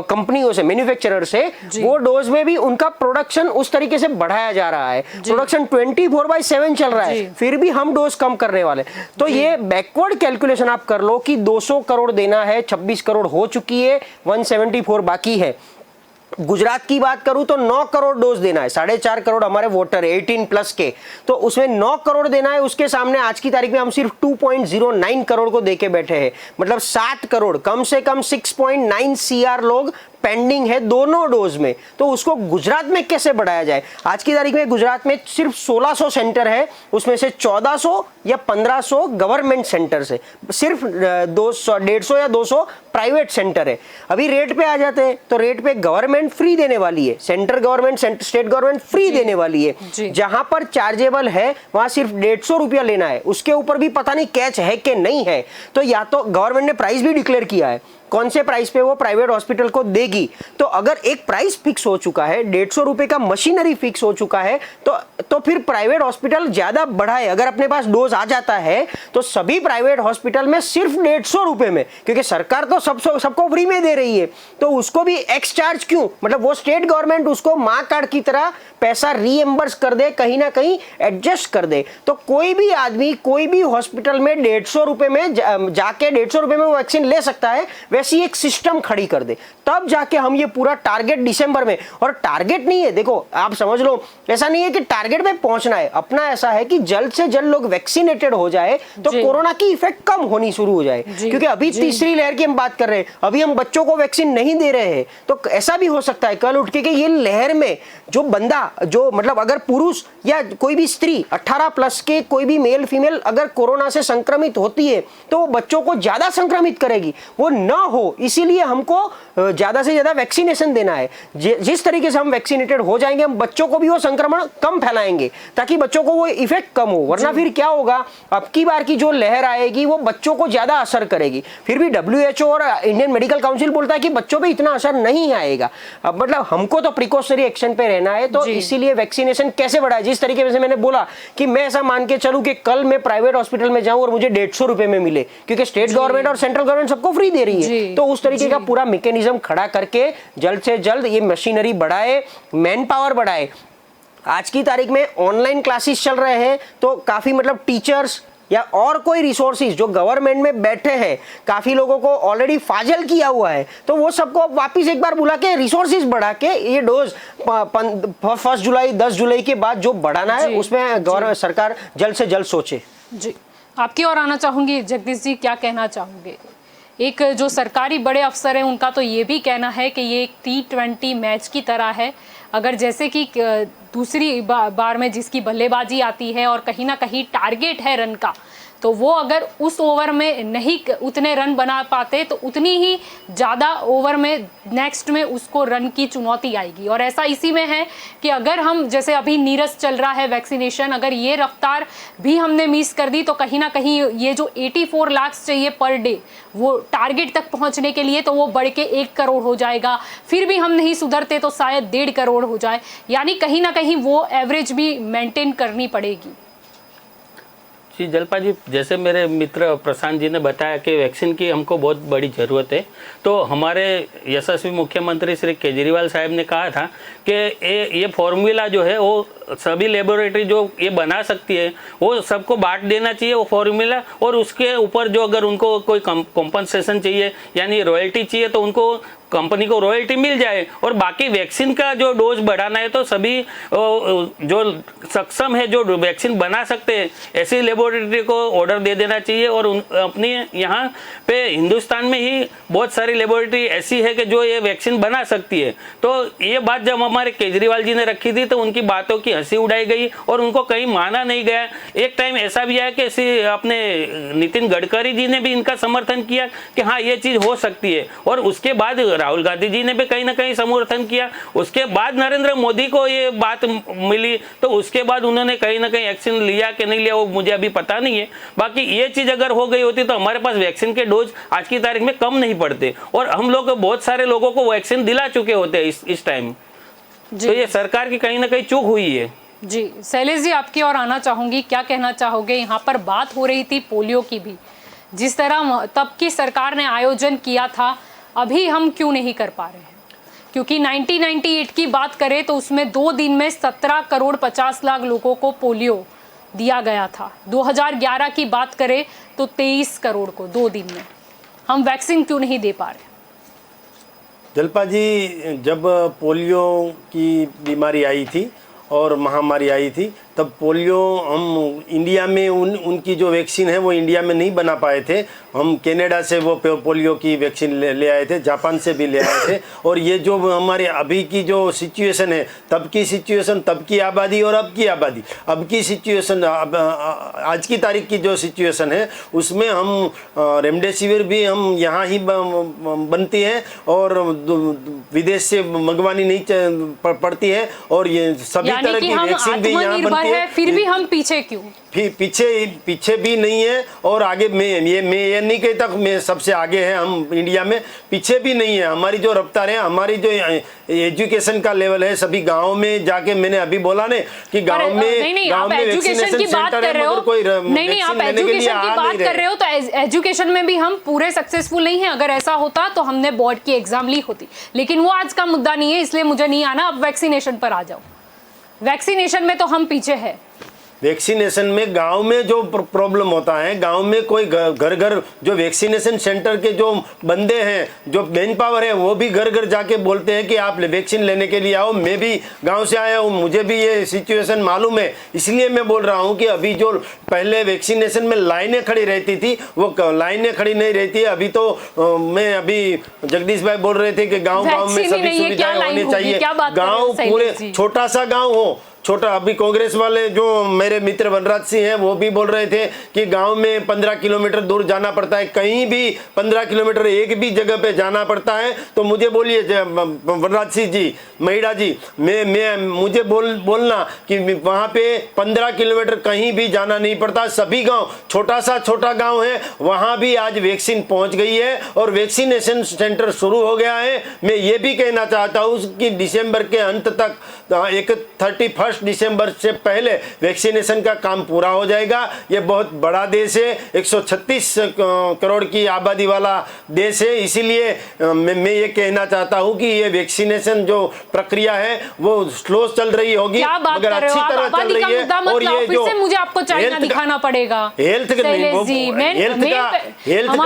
कंपनियों से, मैन्युफैक्चरर से, वो डोज में भी उनका प्रोडक्शन उस तरीके से बढ़ाया जा रहा है। प्रोडक्शन 24/7 चल रहा है, फिर भी हम डोज कम करने वाले। तो ये बैकवर्ड कैलकुलेशन आप कर लो कि 200 करोड़ देना है, 26 करोड़ हो चुकी है, 174 बाकी है। गुजरात की बात करूं तो 9 करोड़ डोज देना है, 4.5 करोड़ हमारे वोटर है 18+ के, तो उसमें 9 करोड़ देना है। उसके सामने आज की तारीख में हम सिर्फ 2.09 करोड़ को देके बैठे हैं, मतलब 7 करोड़, कम से कम 6.9 CR लोग पेंडिंग है दोनों डोज में, तो उसको गुजरात में कैसे बढ़ाया जाए। आज की तारीख में गुजरात में सिर्फ 1600 सेंटर है, उसमें से 1400 या 1500 गवर्नमेंट सेंटर है, सिर्फ 150 या 200 प्राइवेट सेंटर है। अभी रेट पे आ जाते हैं तो रेट पे गवर्नमेंट फ्री देने वाली है, central government state government free देने वाली है। जहां पर चार्जेबल है वहां सिर्फ 150 रुपया लेना है, उसके ऊपर भी पता नहीं कैच है कि नहीं है। तो या तो गवर्नमेंट ने प्राइस भी डिक्लेयर किया है, कौन से प्राइस पे वो प्राइवेट हॉस्पिटल को देगी। तो अगर एक प्राइस फिक्स हो चुका है, 150 रुपए का मशीनरी फिक्स हो चुका है, तो फिर प्राइवेट हॉस्पिटल ज्यादा बढ़ाए। अगर अपने पास डोज आ जाता है तो सभी प्राइवेट हॉस्पिटल में सिर्फ 150 रुपए में, क्योंकि सरकार तो सबको फ्री में दे रही है, तो उसको भी एक्स चार्ज क्यों, मतलब वो स्टेट गवर्नमेंट उसको माँ कार्ड की तरह पैसा रीएम्बर्स कर दे, कहीं ना कहीं एडजस्ट कर दे। तो कोई भी आदमी कोई भी हॉस्पिटल में 150 रुपए में जाके 150 रुपए में वो वैक्सीन ले सकता है, वैसी एक सिस्टम खड़ी कर दे, तब जाके हम ये पूरा टारगेट दिसंबर में। और टारगेट नहीं है, देखो आप समझ लो, ऐसा नहीं है कि टारगेट पे पहुंचना है, अपना ऐसा है कि जल्द से जल्द लोग वैक्सीनेटेड हो जाए तो कोरोना की इफेक्ट कम होनी शुरू हो जाए। क्योंकि अभी तीसरी लहर की हम बात कर रहे हैं, अभी हम बच्चों को वैक्सीन नहीं दे रहे हैं, तो ऐसा भी हो सकता है कल उठ के कि ये लहर में जो बंदा, जो मतलब अगर पुरुष या कोई भी स्त्री 18 प्लस के कोई भी मेल फीमेल अगर कोरोना से संक्रमित होती है तो वो बच्चों को ज्यादा संक्रमित करेगी, वो ना हो, इसीलिए हमको ज्यादा से ज्यादा वैक्सीनेशन देना है। जिस तरीके से हम वैक्सीनेटेड हो जाएंगे, हम बच्चों को भी वो संक्रमण कम फैलाएंगे ताकि बच्चों को वो इफेक्ट कम हो। वरना फिर क्या होगा, अब की बार की जो लहर आएगी वो बच्चों को ज्यादा असर करेगी। फिर भी WHO और इंडियन मेडिकल काउंसिल बोलता है कि बच्चों पे इतना असर नहीं आएगा। अब मतलब हमको तो प्रिकॉशनरी एक्शन पे रहना है, तो इसीलिए वैक्सीनेशन कैसे बढ़ाए। जिस तरीके से मैंने बोला कि मैं ऐसा मान के चलूं कि कल मैं प्राइवेट हॉस्पिटल में जाऊं और मुझे 150 रुपए में मिले, क्योंकि स्टेट गवर्नमेंट और सेंट्रल गवर्नमेंट सबको फ्री दे रही है, तो उस तरीके का पूरा मैकेनिज्म खड़ा करके जल्द से जल्द ये मशीनरी बढ़ाए, मैन पावर बढ़ाए। आज की तारीख में ऑनलाइन क्लासेस चल रहे हैं, तो काफी मतलब टीचर्स या और कोई रिसोर्सेज जो गवर्नमेंट में बैठे हैं, काफी लोगों को ऑलरेडी फाजल किया हुआ है, तो वो सबको वापस एक बार बुला के रिसोर्सेज बढ़ा के ये डोज 1 जुलाई 10 जुलाई के बाद जो बढ़ाना है उसमें गवर्नमेंट सरकार जल्द से जल्द सोचे। जी, आपकी ओर आना चाहूंगी जगदीश जी, क्या कहना चाहोगे। एक जो सरकारी बड़े अफसर हैं उनका तो ये भी कहना है कि ये एक T20 मैच की तरह है, अगर जैसे कि दूसरी बार में जिसकी बल्लेबाजी आती है और कहीं ना कहीं टारगेट है रन का, तो वो अगर उस ओवर में नहीं उतने रन बना पाते तो उतनी ही ज़्यादा ओवर में नेक्स्ट में उसको रन की चुनौती आएगी। और ऐसा इसी में है कि अगर हम जैसे अभी नीरस चल रहा है वैक्सीनेशन, अगर ये रफ्तार भी हमने मिस कर दी तो कहीं ना कहीं ये जो 84 लाख चाहिए पर डे वो टारगेट तक पहुंचने के लिए, तो वो बढ़ के 1 करोड़ हो जाएगा। फिर भी हम नहीं सुधरते तो शायद 1.5 करोड़ हो जाए, यानी कहीं ना कहीं वो एवरेज भी मेंटेन करनी पड़ेगी। जी जलपा जी, जैसे मेरे मित्र प्रशांत जी ने बताया कि वैक्सीन की हमको बहुत बड़ी ज़रूरत है, तो हमारे यशस्वी मुख्यमंत्री श्री केजरीवाल साहब ने कहा था कि ये फॉर्मूला जो है वो सभी लेबोरेटरी जो ये बना सकती है वो सबको बांट देना चाहिए वो फॉर्मूला, और उसके ऊपर जो अगर उनको कोई कॉम्पनसेशन चाहिए यानी रॉयल्टी चाहिए तो उनको कंपनी को रॉयल्टी मिल जाए। और बाकी वैक्सीन का जो डोज बढ़ाना है तो सभी जो सक्षम है जो वैक्सीन बना सकते हैं ऐसी लेबोरेटरी को ऑर्डर दे देना चाहिए। और अपनी यहाँ पे हिंदुस्तान में ही बहुत सारी लेबोरेटरी ऐसी है कि जो ये वैक्सीन बना सकती है। तो ये बात जब हमारे केजरीवाल जी ने रखी थी तो उनकी बातों की हंसी उड़ाई गई और उनको कहीं माना नहीं गया। एक टाइम ऐसा भी आया कि अपने नितिन गडकरी जी ने भी इनका समर्थन किया कि हाँ ये चीज़ हो सकती है, और उसके बाद राहुल गांधी जी ने भी कहीं ना कहीं समर्थन किया। उसके बाद नरेंद्र मोदी को ये बात मिली तो उसके बाद उन्होंने कहीं ना कहीं एक्शन लिया कि नहीं लिया वो मुझे अभी पता नहीं है। बाकी ये चीज़ अगर हो गई होती तो हमारे पास वैक्सीन के डोज आज की तारीख में कम नहीं पड़ते और हम लोग बहुत सारे लोगों को वैक्सीन दिला चुके होते हैं इस टाइम। तो ये सरकार की कहीं ना कहीं चूक हुई है। जी शैलेश जी, आपकी ओर आना चाहूंगी, क्या कहना चाहोगे। यहाँ पर बात हो रही थी पोलियो की भी, जिस तरह तब की सरकार ने आयोजन किया था, अभी हम क्यों नहीं कर पा रहे हैं। क्योंकि 1998 की बात करें तो उसमें 2 दिन में 17 करोड़ 50 लाख लोगों को पोलियो दिया गया था। 2011 की बात करें तो 23 करोड़ को 2 दिन में। हम वैक्सीन क्यों नहीं दे पा रहे। जलपा जी, जब पोलियो की बीमारी आई थी और महामारी आई थी तब पोलियो हम इंडिया में उनकी जो वैक्सीन है वो इंडिया में नहीं बना पाए थे। हम कनाडा से वो पोलियो की वैक्सीन ले आए थे, जापान से भी ले आए थे। और ये जो हमारे अभी की जो सिचुएशन है, तब की सिचुएशन, तब की आबादी और अब की आबादी, अब की सिचुएशन, आज की तारीख की जो सिचुएशन है उसमें हम रेमडेसिविर भी हम यहाँ ही बनती है और विदेश से मंगवानी नहीं पड़ती है। और ये सभी तरह की वैक्सीन भी यहाँ बनती है। फिर भी हम पीछे क्यों? पीछे भी नहीं है और आगे मैं ये नहीं कहता मैं सबसे आगे है, हम इंडिया में पीछे भी नहीं है। हमारी जो रफ्तार है, हमारी जो एजुकेशन का लेवल है, सभी गाँव में जाके मैंने अभी बोला ने कि गाँव में एजुकेशन की बात कर रहे हो, नहीं आप एजुकेशन की बात कर रहे हो, तो एजुकेशन में भी हम पूरे सक्सेसफुल नहीं है। अगर ऐसा होता तो हमने बोर्ड की एग्जाम ली होती, लेकिन वो आज का मुद्दा नहीं है, इसलिए मुझे नहीं आना। अब वैक्सीनेशन पर आ जाओ। वैक्सीनेशन में तो हम पीछे है। वैक्सीनेशन में गांव में जो प्रॉब्लम होता है, गांव में कोई घर घर जो वैक्सीनेशन सेंटर के जो बंदे हैं, जो मैन पावर है, वो भी घर घर जाके बोलते हैं कि आप वैक्सीन लेने के लिए आओ। मैं भी गांव से आया हूँ, मुझे भी ये सिचुएशन मालूम है, इसलिए मैं बोल रहा हूँ कि अभी जो पहले वैक्सीनेशन में लाइनें खड़ी रहती थी वो लाइनें खड़ी नहीं रहती है अभी। तो मैं अभी जगदीश भाई बोल रहे थे कि गाँव में सभी सुविधाएं होनी चाहिए। गाँव पूरे छोटा सा गाँव हो, छोटा। अभी कांग्रेस वाले जो मेरे मित्र वनराज सिंह हैं वो भी बोल रहे थे कि गांव में 15 किलोमीटर दूर जाना पड़ता है, कहीं भी 15 किलोमीटर एक भी जगह पे जाना पड़ता है। तो मुझे बोलिए वनराज सिंह जी, महिला जी, मुझे बोलना कि वहाँ पे 15 किलोमीटर कहीं भी जाना नहीं पड़ता। सभी गाँव, छोटा गाँव है, वहाँ भी आज वैक्सीन पहुँच गई है और वैक्सीनेशन सेंटर शुरू हो गया है। मैं ये भी कहना चाहता हूँ कि दिसंबर के अंत तक 31 दिसंबर से पहले वैक्सीनेशन का काम पूरा हो जाएगा। ये बहुत बड़ा देश है, 136 करोड़ की आबादी वाला देश है, इसीलिए मैं ये कहना चाहता हूँ कि ये वैक्सीनेशन जो प्रक्रिया है वो स्लो चल रही होगी, मगर अच्छी तरह चल रही है। और ये जो मुझे आपको चाइना दिखाना पड़ेगा, हेल्थ का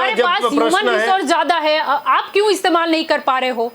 जब प्रश्न है ज्यादा है, आप क्यों इस्तेमाल नहीं कर पा रहे हो?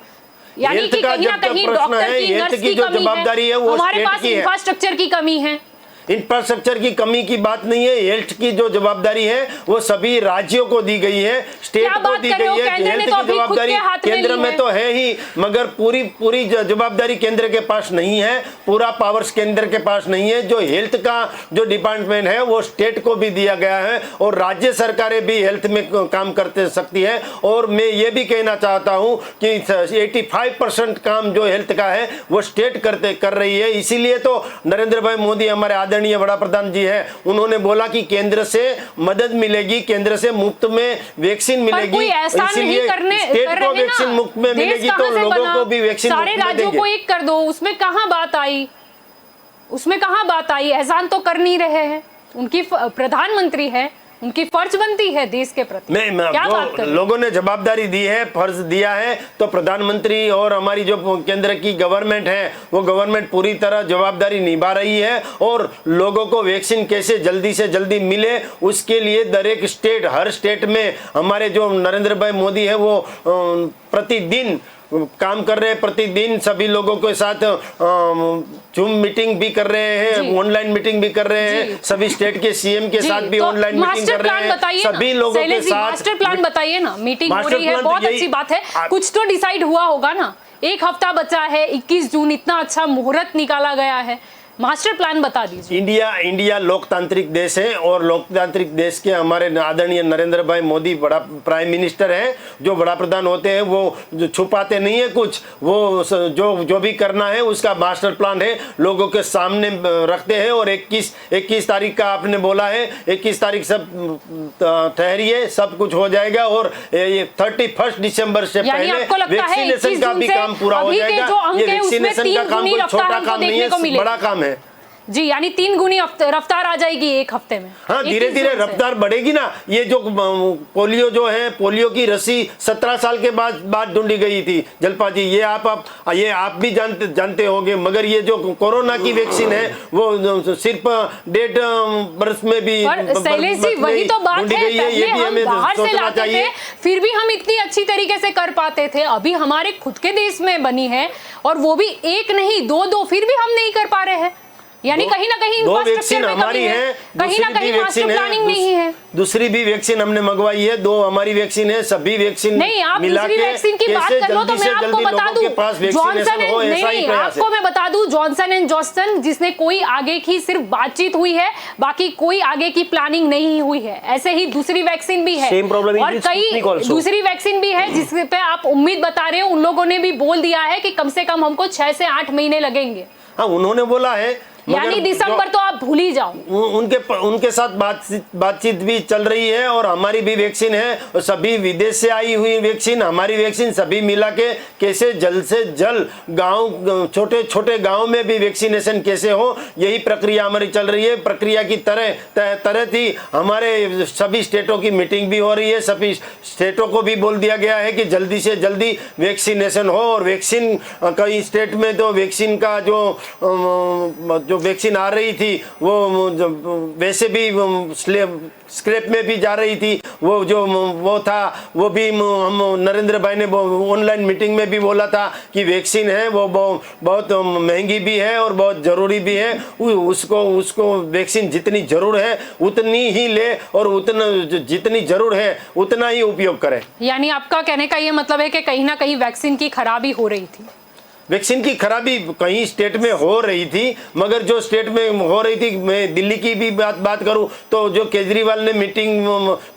यानी कि कहीं ना कहीं डॉक्टर की, नर्स की कमी है, हमारे पास इंफ्रास्ट्रक्चर की कमी है। इंफ्रास्ट्रक्चर की कमी की बात नहीं है, हेल्थ की जो जवाबदारी है वो सभी राज्यों को दी गई है, स्टेट को दी गई है। हेल्थ की जवाबदारी केंद्र में तो है ही, मगर पूरी जवाबदारी केंद्र के पास नहीं है, पूरा पावर्स केंद्र के पास नहीं है। जो हेल्थ का जो डिपार्टमेंट है वो स्टेट को भी दिया गया है और राज्य सरकारें भी हेल्थ में काम करते सकती है। और मैं ये भी कहना चाहता हूँ कि 85% काम जो हेल्थ का है वो स्टेट कर रही है। इसीलिए तो नरेंद्र भाई मोदी हमारे आदरणीय बड़ा प्रधान जी है, उन्होंने बोला कि केंद्र से मदद मिलेगी, केंद्र से मुफ्त में वैक्सीन मिलेगी, इसलिए स्टेट को वैक्सीन मुफ्त में मिलेगी तो लोगों को भी वैक्सीन सारे राज्यों को एक कर दो। उसमें कहां बात आई? एहसान तो कर नहीं रहे हैं, उनकी प्रधानमंत्री है, उनकी फर्ज बनती है देश के प्रति। जो लोगों ने जवाबदारी दी है, फर्ज दिया है, तो प्रधानमंत्री और हमारी जो केंद्र की गवर्नमेंट है वो गवर्नमेंट पूरी तरह जवाबदारी निभा रही है। और लोगों को वैक्सीन कैसे जल्दी से जल्दी मिले उसके लिए हर स्टेट में हमारे जो नरेंद्र भाई मोदी है वो प्रतिदिन काम कर रहे हैं। प्रतिदिन सभी लोगों के साथ जूम मीटिंग भी कर रहे हैं, ऑनलाइन मीटिंग भी कर रहे हैं, सभी स्टेट के सीएम के साथ भी ऑनलाइन मीटिंग कर रहे हैं, सभी लोगों के साथ। मास्टर प्लान बताइए ना, मीटिंग हो रही है, बहुत अच्छी बात है, कुछ तो डिसाइड हुआ होगा ना। एक हफ्ता बचा है, 21 जून, इतना अच्छा मुहूर्त निकाला गया है, मास्टर प्लान बता दीजिए। इंडिया लोकतांत्रिक देश है और लोकतांत्रिक देश के हमारे आदरणीय नरेंद्र भाई मोदी बड़ा प्राइम मिनिस्टर है। जो बड़ा प्रधान होते हैं वो जो छुपाते नहीं है कुछ, वो जो भी करना है उसका मास्टर प्लान है, लोगों के सामने रखते हैं। और 21 तारीख का आपने बोला है, 21 तारीख सब ठहरिए, सब कुछ हो जाएगा। और ये 31 दिसंबर से पहले वैक्सीनेशन का भी काम पूरा हो जाएगा। ये वैक्सीनेशन का काम कोई छोटा काम नहीं है, बड़ा काम है जी। यानी 3 गुनी रफ्तार आ जाएगी एक हफ्ते में। हाँ, धीरे धीरे रफ्तार बढ़ेगी ना। ये जो पोलियो जो है, पोलियो की रस्सी 17 साल के बाद ढूंढी गई थी जलपा जी, ये आप भी जानते होंगे। मगर ये जो कोरोना की वैक्सीन है वो सिर्फ 1.5 वर्ष में भी वही तो बात है, ये भी हमें सोचना चाहिए। फिर भी हम इतनी अच्छी तरीके से कर पाते थे, अभी हमारे खुद के देश में बनी है और वो भी एक नहीं 2, फिर भी हम नहीं कर पा रहे हैं। यानी कहीं ना कहीं दो infrastructure वैक्सीन में कमी हमारी है, कहीं ना दूसरी कहीं भी मास्टर वैक्सीन प्लानिंग नहीं है। दूसरी भी वैक्सीन हमने मंगवाई है, 2 हमारी वैक्सीन है, सभी वैक्सीन नहीं, आप मिला दूसरी के वैक्सीन की बात कैसे कर लो तो जल्दी मैं से आपको जल्दी बता लोगों के पास दूं, जॉनसन वैक्सीनेशन हो, एंड ऐसा ही नहीं, प्रयास आपको है। मैं बता दूं, जॉनसन एंड जॉनसन जिसने कोई आगे की सिर्फ बातचीत हुई है, बाकी कोई आगे की प्लानिंग नहीं हुई है। ऐसे ही दूसरी वैक्सीन भी है Same problem is और with कई Sputnik also. दूसरी वैक्सीन भी है जिस पे आप उम्मीद बता रहे हो। उन लोगों ने भी बोल दिया है कि कम से कम हमको 6 से 8 महीने लगेंगे, हाँ उन्होंने बोला है, यानी दिसंबर तो आप भूल ही जाओ। उनके साथ बातचीत भी चल रही है और हमारी भी वैक्सीन है और सभी विदेश से आई हुई वैक्सीन, हमारी वैक्सीन सभी मिला के कैसे जल्द से जल्द गांव, छोटे छोटे गांव में भी वैक्सीनेशन कैसे हो, यही प्रक्रिया हमारी चल रही है। प्रक्रिया की तरह थी हमारे सभी स्टेटों की मीटिंग भी हो रही है, सभी स्टेटों को भी बोल दिया गया है कि जल्दी से जल्दी वैक्सीनेशन हो। और वैक्सीन कई स्टेट में तो वैक्सीन का जो वैक्सीन आ रही थी वो वैसे भी स्क्रैप में भी जा रही थी, वो था, वो भी हम नरेंद्र भाई ने ऑनलाइन मीटिंग में भी बोला था कि वैक्सीन है वो बहुत महंगी भी है और बहुत ज़रूरी भी है, उसको वैक्सीन जितनी ज़रूर है उतनी ही ले और जितनी ज़रूर है उतना ही उपयोग करें। यानी आपका कहने का ये मतलब है कि कहीं ना कहीं वैक्सीन की खराबी हो रही थी। वैक्सीन की खराबी कहीं स्टेट में हो रही थी, मगर जो स्टेट में हो रही थी, मैं दिल्ली की भी बात करूं तो जो केजरीवाल ने मीटिंग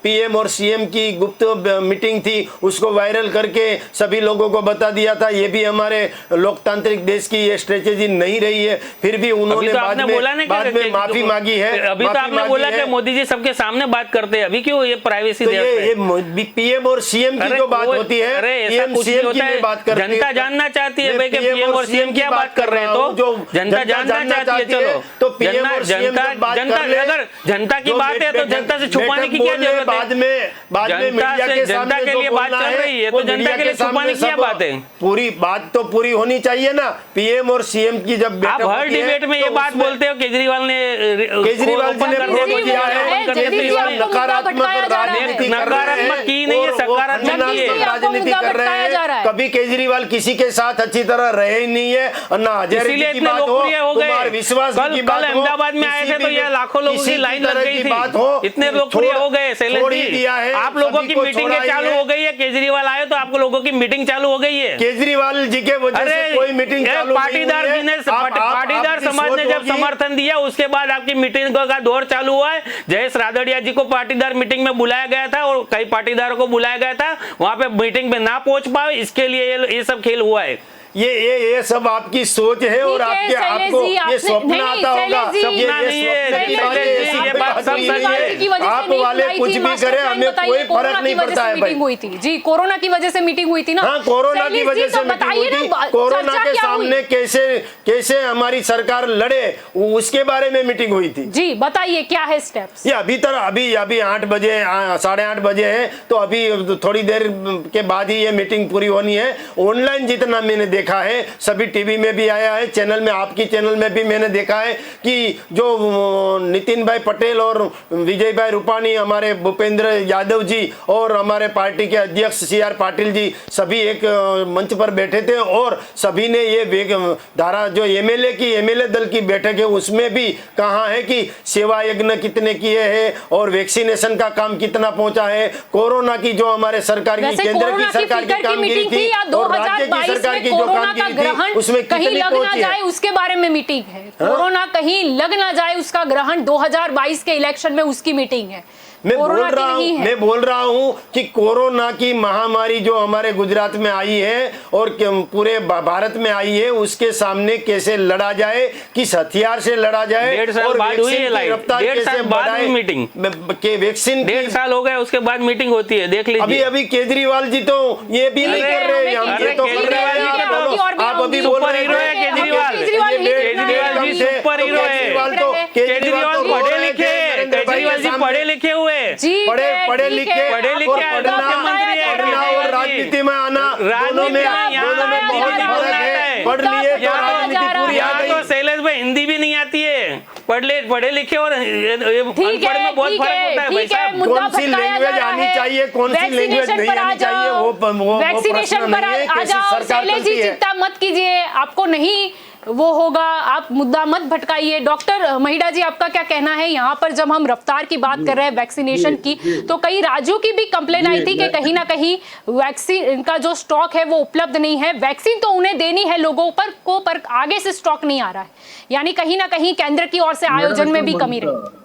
पीएम और सीएम की गुप्त मीटिंग थी उसको वायरल करके सभी लोगों को बता दिया था। ये भी हमारे लोकतांत्रिक देश की ये स्ट्रेटेजी नहीं रही है। फिर भी उन्होंने बाद में माफी मांगी है। अभी तो आपने बोला कि मोदी जी सबके सामने बात करते हैं, अभी क्यों ये प्राइवेसी दे रहे हैं? ये पीएम और सीएम की जो बात होती है, पीएम सीएम की बात करते हैं, जनता जानना चाहती है भाई पीएम और सीएम क्या बात कर रहे हैं, तो जनता जानना चाहती है। चलो तो पीएम और सीएम जनता अगर जनता की बात है तो जनता से छुपाने की क्या जरूरत है? बाद में मीडिया के जनता के लिए बात चल रही है तो जनता के लिए छुपाने की क्या बात है? पूरी बात तो पूरी होनी चाहिए ना। पीएम और सीएम की जब आप हर डिबेट में ये बात बोलते हो, केजरीवाल ने नकारात्मक की नहीं है, सकारात्मक की है। राजनीति कर रहे हैं। कभी केजरीवाल किसी के साथ अच्छी तरह रहे ही नहीं है और ना इसीलिए इतने लोकप्रिय हो गए। विश्वास की बात हो, अहमदाबाद में आए थे तो ये लाखों लोगों की लाइन लग गई थी, इतने लोकप्रिय हो गए। शैलेश जी, आप लोगों की मीटिंगें चालू हो गई है, केजरीवाल आए तो आपको लोगों की मीटिंग चालू हो गई है। केजरीवाल जी के वजह से कोई मीटिंग चालू पाटीदार जी ने पाटीदार समाज ने जब समर्थन दिया उसके बाद आपकी मीटिंग का दौर चालू हुआ है। जयेश रादड़िया जी को पाटीदार मीटिंग में बुलाया गया था और कई पाटीदारों को बुलाया गया था, वहां पे मीटिंग में ना पहुंच पाए, इसके लिए ये सब खेल हुआ है। ये सब आपकी सोच है और आपको ये स्वप्न आता होगा। ये बात सब सच है। आप वाले कुछ भी करें, हमें कोई फर्क नहीं पड़ता है भाई। हुई थी जी, कोरोना की वजह से मीटिंग हुई थी ना। हाँ, कोरोना की वजह से मीटिंग हुई थी। कोरोना के सामने कैसे हमारी सरकार लड़े उसके बारे में मीटिंग हुई थी। जी बताइए क्या है स्टेप्स? ये अभी 8 बजे 8:30 बजे है, तो अभी थोड़ी देर के बाद ही ये मीटिंग पूरी होनी है। ऑनलाइन जितना मैंने देखा है, सभी टीवी में भी आया है, चैनल में, आपकी चैनल में भी मैंने देखा है कि जो नितिन भाई पटेल और विजय भाई रूपाणी, हमारे भूपेंद्र यादव जी और हमारे पार्टी के अध्यक्ष CR पाटिल जी सभी एक मंच पर बैठे थे और सभी ने ये धारा जो एमएलए दल की बैठक है उसमें भी कहा है कि सेवा यज्ञ कितने किए हैं और वैक्सीनेशन का काम कितना पहुंचा है। कोरोना की जो हमारे सरकार की, केंद्र की सरकार की कामगिरी थी और राज्य की सरकार की जो कामगिरी थी उसमें कहीं लग ना जाए उसके बारे में मीटिंग है। कोरोना कहीं लग ना जाए उसका ग्रहण 2022 के इलेक्शन में उसकी मीटिंग है। मैं बोल रहा हूं कि कोरोना की महामारी जो हमारे गुजरात में आई है और पूरे भारत में आई है उसके सामने कैसे लड़ा जाए, किस हथियार से लड़ा जाए, 1.5 साल बाद हुई है, 1.5 साल बाद मीटिंग के वैक्सीन 1.5 साल हो गए उसके बाद मीटिंग होती है, देख लीजिए। अभी केजरीवाल जी तो ये भी नहीं कर रहे हैं। आप अभी बोल रहे हैं केजरीवाल जी सुपर हीरो है। केजरीवाल पढ़े लिखे, केजरीवाल जी पढ़े लिखे हुए, पढ़े लिखे और राजनीति में आना दोनों में बहुत फर्क है। पढ़ लिए तो राजनीति पूरी आ गई। तो शैलेश भाई हिंदी भी नहीं आती है, पढ़े लिखे और अनपढ़ में बहुत फर्क होता है भाई साहब। कौन सी लैंग्वेज आनी चाहिए, कौन सी लैंग्वेज नहीं आनी चाहिए, वो वैक्सीनेशन पर आ जाओ। शैलेश जी चिंता मत कीजिए, आपको नहीं वो होगा, आप मुद्दा मत भटकाइए। डॉक्टर महिड़ा जी, आपका क्या कहना है यहाँ पर? जब हम रफ्तार की बात कर रहे हैं वैक्सीनेशन की, तो कई राज्यों की भी कंप्लेन आई थी कि कहीं ना कहीं वैक्सीन का जो स्टॉक है वो उपलब्ध नहीं है। वैक्सीन तो उन्हें देनी है लोगों पर आगे से स्टॉक नहीं आ रहा है, यानी कहीं ना कहीं केंद्र की ओर से आयोजन में भी कमी रही।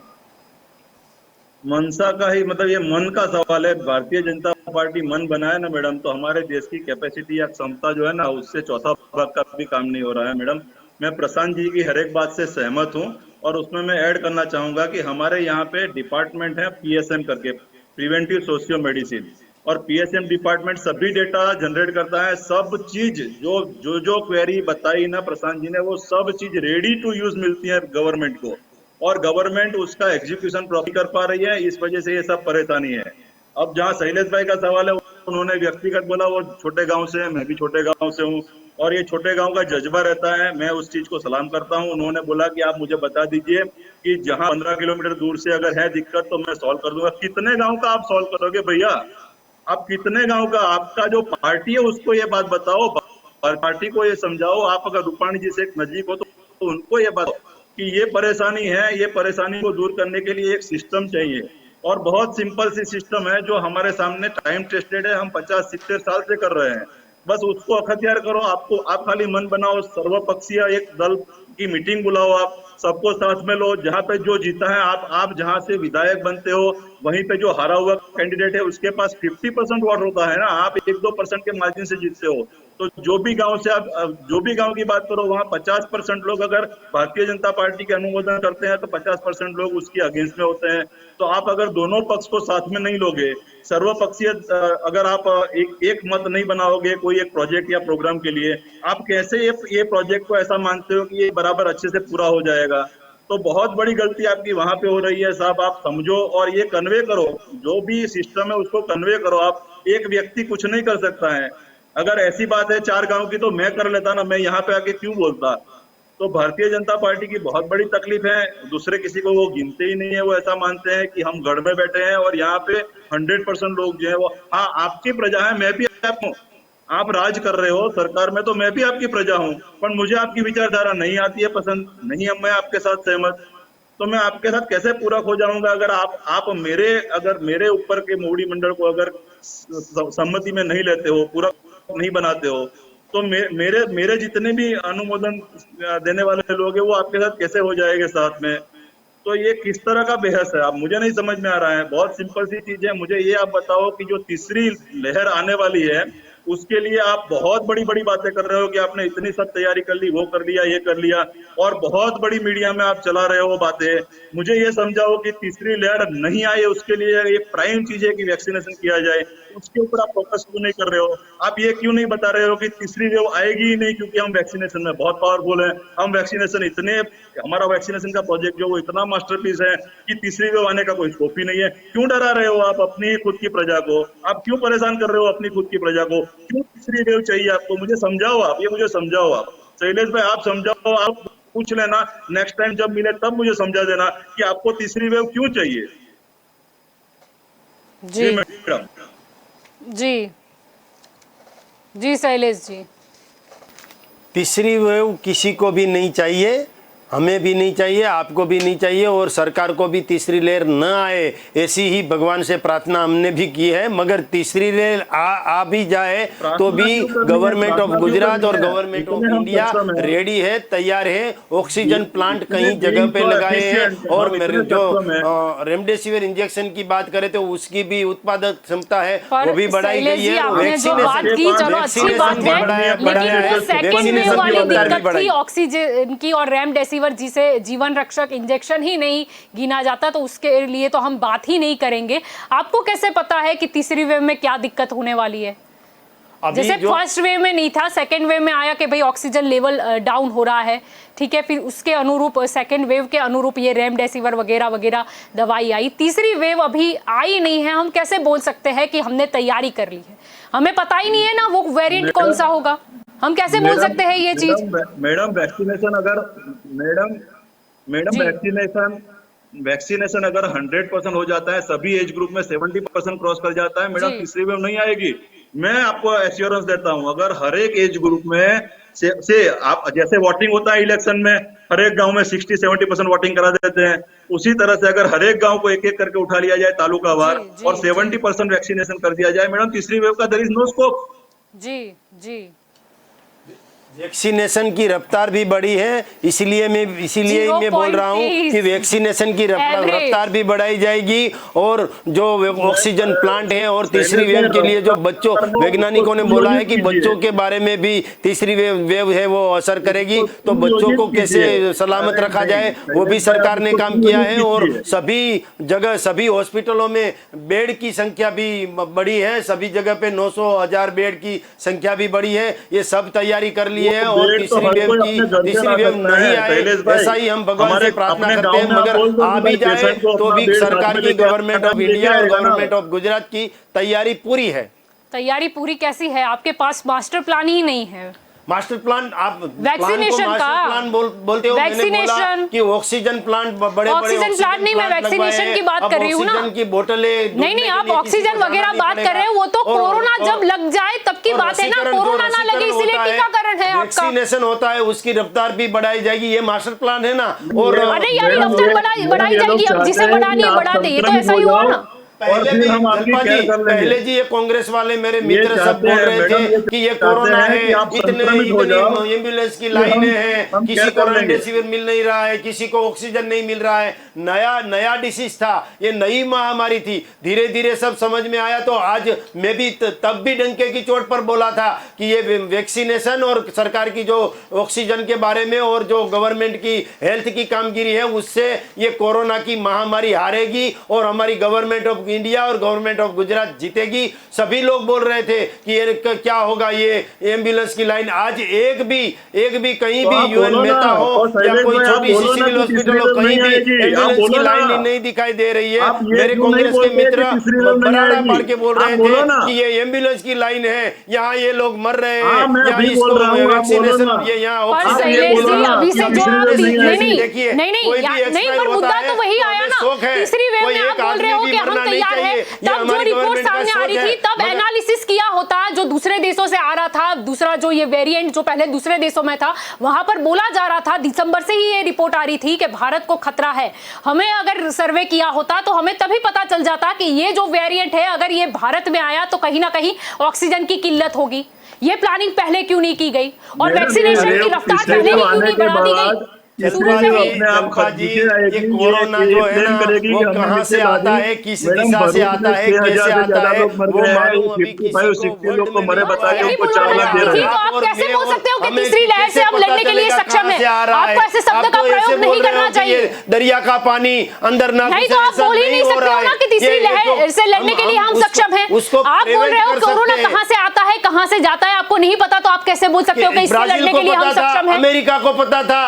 मनसा का ही मतलब ये मन का सवाल है। भारतीय जनता पार्टी मन बनाए ना मैडम, तो हमारे देश की कैपेसिटी या क्षमता जो है ना, उससे चौथा भाग का भी काम नहीं हो रहा है मैडम। मैं प्रशांत जी की हर एक बात से सहमत हूँ, और उसमें मैं ऐड करना चाहूंगा कि हमारे यहाँ पे डिपार्टमेंट है पीएसएम करके, प्रिवेंटिव सोशियो मेडिसिन, और पीएसएम डिपार्टमेंट सभी डेटा जनरेट करता है। सब चीज जो क्वेरी बताई ना प्रशांत जी ने, वो सब चीज रेडी टू यूज मिलती है गवर्नमेंट को, और गवर्नमेंट उसका एग्जीक्यूशन प्रॉपर कर पा रही है। इस वजह से ये सब परेशानी है। अब जहाँ शैलेश भाई का सवाल है, उन्होंने व्यक्तिगत बोला, वो छोटे गांव से है, मैं भी छोटे गांव से हूँ, और ये छोटे गांव का जज्बा रहता है, मैं उस चीज को सलाम करता हूँ। उन्होंने बोला कि आप मुझे बता दीजिए कि जहाँ 15 किलोमीटर दूर से अगर है दिक्कत तो मैं सॉल्व कर दूंगा। कितने गाँव का आप सॉल्व करोगे भैया? आप कितने गाँव का? आपका जो पार्टी है उसको ये बात बताओ, पार्टी को ये समझाओ। आप अगर रूपाणी जी से एक नजदीक हो तो उनको ये बताओ कि ये परेशानी है, ये परेशानी को दूर करने के लिए एक सिस्टम चाहिए, और बहुत सिंपल सी सिस्टम है जो हमारे सामने टाइम टेस्टेड है, हम 50-70 साल से कर रहे हैं। बस उसको अख्तियार करो। आप खाली मन बनाओ, सर्वपक्षीय एक दल की मीटिंग बुलाओ, आप सबको साथ में लो। जहाँ पे जो जीता है, आप जहाँ से विधायक बनते हो, वहीं पे जो हारा हुआ कैंडिडेट है उसके पास 50% वोट होता है ना, आप 1-2% के मार्जिन से जीतते हो। तो जो भी गांव से आप जो भी गांव की बात करो, वहाँ 50% लोग अगर भारतीय जनता पार्टी के अनुमोदन करते हैं तो 50% लोग उसकी अगेंस्ट में होते हैं। तो आप अगर दोनों पक्ष को साथ में नहीं लोगे, सर्वपक्षीय अगर आप एक मत नहीं बनाओगे कोई एक प्रोजेक्ट या प्रोग्राम के लिए, आप कैसे ये प्रोजेक्ट को ऐसा मानते हो कि ये बराबर अच्छे से पूरा हो जाएगा? तो बहुत बड़ी गलती आपकी वहां पे हो रही है साहब। आप समझो और ये कन्वे करो, जो भी सिस्टम है उसको कन्वे करो। आप एक व्यक्ति कुछ नहीं कर सकता है। अगर ऐसी बात है 4 गांव की तो मैं कर लेता ना, मैं यहाँ पे आके क्यों बोलता? तो भारतीय जनता पार्टी की बहुत बड़ी तकलीफ है, दूसरे किसी को वो गिनते ही नहीं है। वो ऐसा मानते हैं कि हम गढ़ में बैठे हैं और यहाँ पे 100% लोग जो है वो, हाँ आपकी प्रजा है, मैं भी आप हूँ, आप राज कर रहे हो सरकार में, तो मैं भी आपकी प्रजा हूँ, पर मुझे आपकी विचारधारा नहीं आती है, पसंद नहीं है, मैं आपके साथ सहमत। तो मैं आपके साथ कैसे पूरक हो जाऊंगा अगर आप मेरे ऊपर के मोड़ी मंडल को अगर सम्मति में नहीं लेते हो, पूरक नहीं बनाते हो, तो मेरे जितने भी अनुमोदन देने वाले लोग हैं वो आपके साथ कैसे हो जाएंगे साथ में? तो ये किस तरह का बहस है? आप मुझे नहीं समझ में आ रहा है। बहुत सिंपल सी चीज है, मुझे ये आप बताओ कि जो तीसरी लहर आने वाली है उसके लिए आप बहुत बड़ी बड़ी बातें कर रहे हो कि आपने इतनी सब तैयारी कर ली, वो कर लिया, ये कर लिया, और बहुत बड़ी मीडिया में आप चला रहे हो बातें। मुझे ये समझाओ कि तीसरी लहर नहीं आए उसके लिए ये प्राइम चीज है कि वैक्सीनेशन किया जाए, उसके ऊपर आप फोकस क्यों नहीं कर रहे हो? आप ये क्यों नहीं बता रहे हो कि तीसरी वेव आएगी ही नहीं, क्योंकि हम वैक्सीनेशन में बहुत पावरफुल है, हम वैक्सीनेशन इतने, हमारा वैक्सीनेशन का प्रोजेक्ट जो वो इतना मास्टरपीस है कि तीसरी वेव आने का कोई स्कोप ही नहीं है। क्यों डरा रहे हो आप अपनी खुद की प्रजा को? आप क्यों परेशान कर रहे हो अपनी खुद की प्रजा को? क्यों तीसरी वेव चाहिए आपको? मुझे समझाओ आप, ये मुझे समझाओ आप। शैलेश भाई आप समझाओ, आप पूछ लेना नेक्स्ट टाइम जब मिले तब मुझे समझा देना कि आपको तीसरी वेव क्यों चाहिए। जी मैडम। जी जी शैलेश जी, तीसरी वेव किसी को भी नहीं चाहिए, हमें भी नहीं चाहिए, आपको भी नहीं चाहिए, और सरकार को भी तीसरी लहर न आए ऐसी ही भगवान से प्रार्थना हमने भी की है। मगर तीसरी लहर आ भी जाए तो भी गवर्नमेंट ऑफ गुजरात और गवर्नमेंट ऑफ इंडिया रेडी है, तैयार है। ऑक्सीजन प्लांट कई जगह पे लगाए हैं, और जो रेमडेसिविर इंजेक्शन की बात करें तो उसकी भी उत्पादक क्षमता है वो भी बढ़ाई गई है। ऑक्सीजन की और रेमडेसिविर जिसे जीवन रक्षक इंजेक्शन ही नहीं गिना जाता, तो उसके लिए तो हम बात ही नहीं करेंगे। आपको कैसे पता है कि तीसरी वेव में क्या दिक्कत होने वाली है? जैसे फर्स्ट वेव में नहीं था, सेकेंड वेव में आया कि भाई ऑक्सीजन लेवल डाउन हो रहा है, ठीक है, फिर उसके अनुरूप सेकेंड वेव के अनुरूप ये रेमडेसिविर वगैरह वगैरह दवाई आई। तीसरी वेव अभी आई नहीं है, हम कैसे बोल सकते हैं कि हमने तैयारी कर ली है? हमें पता ही नहीं है ना वो वेरिएंट कौन सा होगा, हम कैसे बोल सकते हैं ये चीज? मैडम वैक्सीनेशन अगर वैक्सीनेशन अगर 100% हो जाता है, सभी एज ग्रुप में 70% क्रॉस कर जाता है मैडम, तीसरी वेव नहीं आएगी। मैं आपको एश्योरेंस देता हूं, अगर हर एक एज ग्रुप में से आप जैसे वोटिंग होता है इलेक्शन में, हर एक गांव में 60-70% वोटिंग करा देते हैं, उसी तरह से अगर हर एक गांव को एक एक करके उठा लिया जाए तालुकावार जी, और जी, 70% वैक्सीनेशन कर दिया जाए, मैडम तीसरी वेव का देयर इज नो स्कोप। जी जी वैक्सीनेशन की रफ्तार भी बढ़ी है, इसीलिए मैं बोल रहा हूँ कि वैक्सीनेशन की रफ्तार भी बढ़ाई जाएगी और जो ऑक्सीजन प्लांट है और तीसरी वेव के लिए जो बच्चों वैज्ञानिकों ने बोला है कि बच्चों के बारे में भी तीसरी वेव है वो असर करेगी, तो बच्चों को कैसे सलामत रखा जाए वो भी सरकार ने काम किया है। और सभी जगह सभी हॉस्पिटलों में बेड की संख्या भी बढ़ी है, सभी जगह पे 900,000 बेड की संख्या भी बढ़ी है, ये सब तैयारी कर ली है। और तीसरी वेव नहीं आए ऐसा ही हम भगवान से प्रार्थना करते हैं, मगर आ भी जाए तो भी सरकार की, गवर्नमेंट ऑफ इंडिया और गवर्नमेंट ऑफ गुजरात की तैयारी पूरी है। तैयारी पूरी कैसी है? आपके पास मास्टर प्लान ही नहीं है। मास्टर प्लान, आप वैक्सीनेशन का प्लान बोलते हो, मैंने बोला कि ऑक्सीजन प्लांट बड़े ऑक्सीजन प्लांट नहीं, मैं वैक्सीनेशन की बात कर रही हूँ ना। ऑक्सीजन की बोतलें नहीं, आप ऑक्सीजन वगैरह बात कर रहे हो, वो तो कोरोना जब लग जाए तब की बात है ना, कोरोना ना लगे इसीलिए टीकाकरण है आपका। वैक्सीनेशन होता है, उसकी रफ्तार भी बढ़ाई जाएगी, ये मास्टर प्लान है ना। और अरे यार रफ्तार बढ़ाई जाएगी, अब जिसे बढ़ानी है बढ़ा दे, ये तो ऐसा ही हुआ ना। पहले जी ये कांग्रेस वाले मेरे मित्र सब बोल रहे थे कि ये कोरोना है, इतने एम्बुलेंस की लाइनें हैं, किसी को रेमडेसिविर मिल नहीं रहा है, किसी को ऑक्सीजन नहीं मिल रहा है, नया डिसीज था, ये नई महामारी थी। धीरे धीरे सब समझ में आया, तो आज मैं भी तब भी डंके की चोट पर बोला था कि ये वैक्सीनेशन और सरकार की जो ऑक्सीजन के बारे में और जो गवर्नमेंट की हेल्थ की कामगिरी है, उससे ये कोरोना की महामारी हारेगी और हमारी गवर्नमेंट ऑफ इंडिया और गवर्नमेंट ऑफ गुजरात जीतेगी। सभी लोग बोल रहे थे कि ये क्या होगा, ये एम्बुलेंस की लाइन। आज एक भी कहीं भी यूएन नेता हो या कोई छोटी सी सिविल हॉस्पिटल हो, कहीं भी एम्बुलेंस की लाइन नहीं दिखाई दे रही है। मेरे कांग्रेस के मित्र बराड़ा पाड़ के बोल रहे थे कि ये एम्बुलेंस की लाइन है, यहाँ ये लोग मर रहे हैं, यहाँ इसको वैक्सीनेशन, ये यहाँ नहीं, पर मुद्दा तो वही आया ना, तीसरी वेव में आप बोल रहे हो कि हम तैयार हैं। तब जो रिपोर्ट सामने आ रही थी तब एनालिसिस किया होता, जो दूसरे देशों से आ रहा था, दूसरा जो ये वेरिएंट जो पहले दूसरे देशों में था, वहां पर बोला जा रहा था, दिसंबर से ही ये रिपोर्ट आ रही थी कि भारत को खतरा है। हमें अगर सर्वे किया होता तो हमें तभी पता चल जाता कि ये जो वेरिएंट है अगर ये भारत में आया तो कहीं ना कहीं ऑक्सीजन की किल्लत होगी। ये प्लानिंग पहले क्यों नहीं की गई और वैक्सीनेशन की रफ्तार पहले ही क्यों नहीं बढ़ा दी गई? ये कोरोना जो है ना, वो कहाँ से आता है, किस दिशा से आता है, कैसे आता है, वो मालूम अभी किसी को मरे बताइए उनको 4 लाख दे रहे हैं। आप कैसे बोल सकते हो कि तीसरी लहर से हम लड़ने के लिए सक्षम हैं? आपको ऐसे शब्द का प्रयोग नहीं करना चाहिए। दरिया का पानी अंदर ना नहीं, तो आप बोल ही नहीं सकते हो ना कि तीसरी लहर से लड़ने के लिए हम सक्षम हैं। आप बोल रहे हो कोरोना कहाँ से आता है, कहाँ से जाता है, आपको नहीं पता, तो आप कैसे बोल सकते हो कि इससे लड़ने के लिए हम सक्षम हैं? अमेरिका को पता था।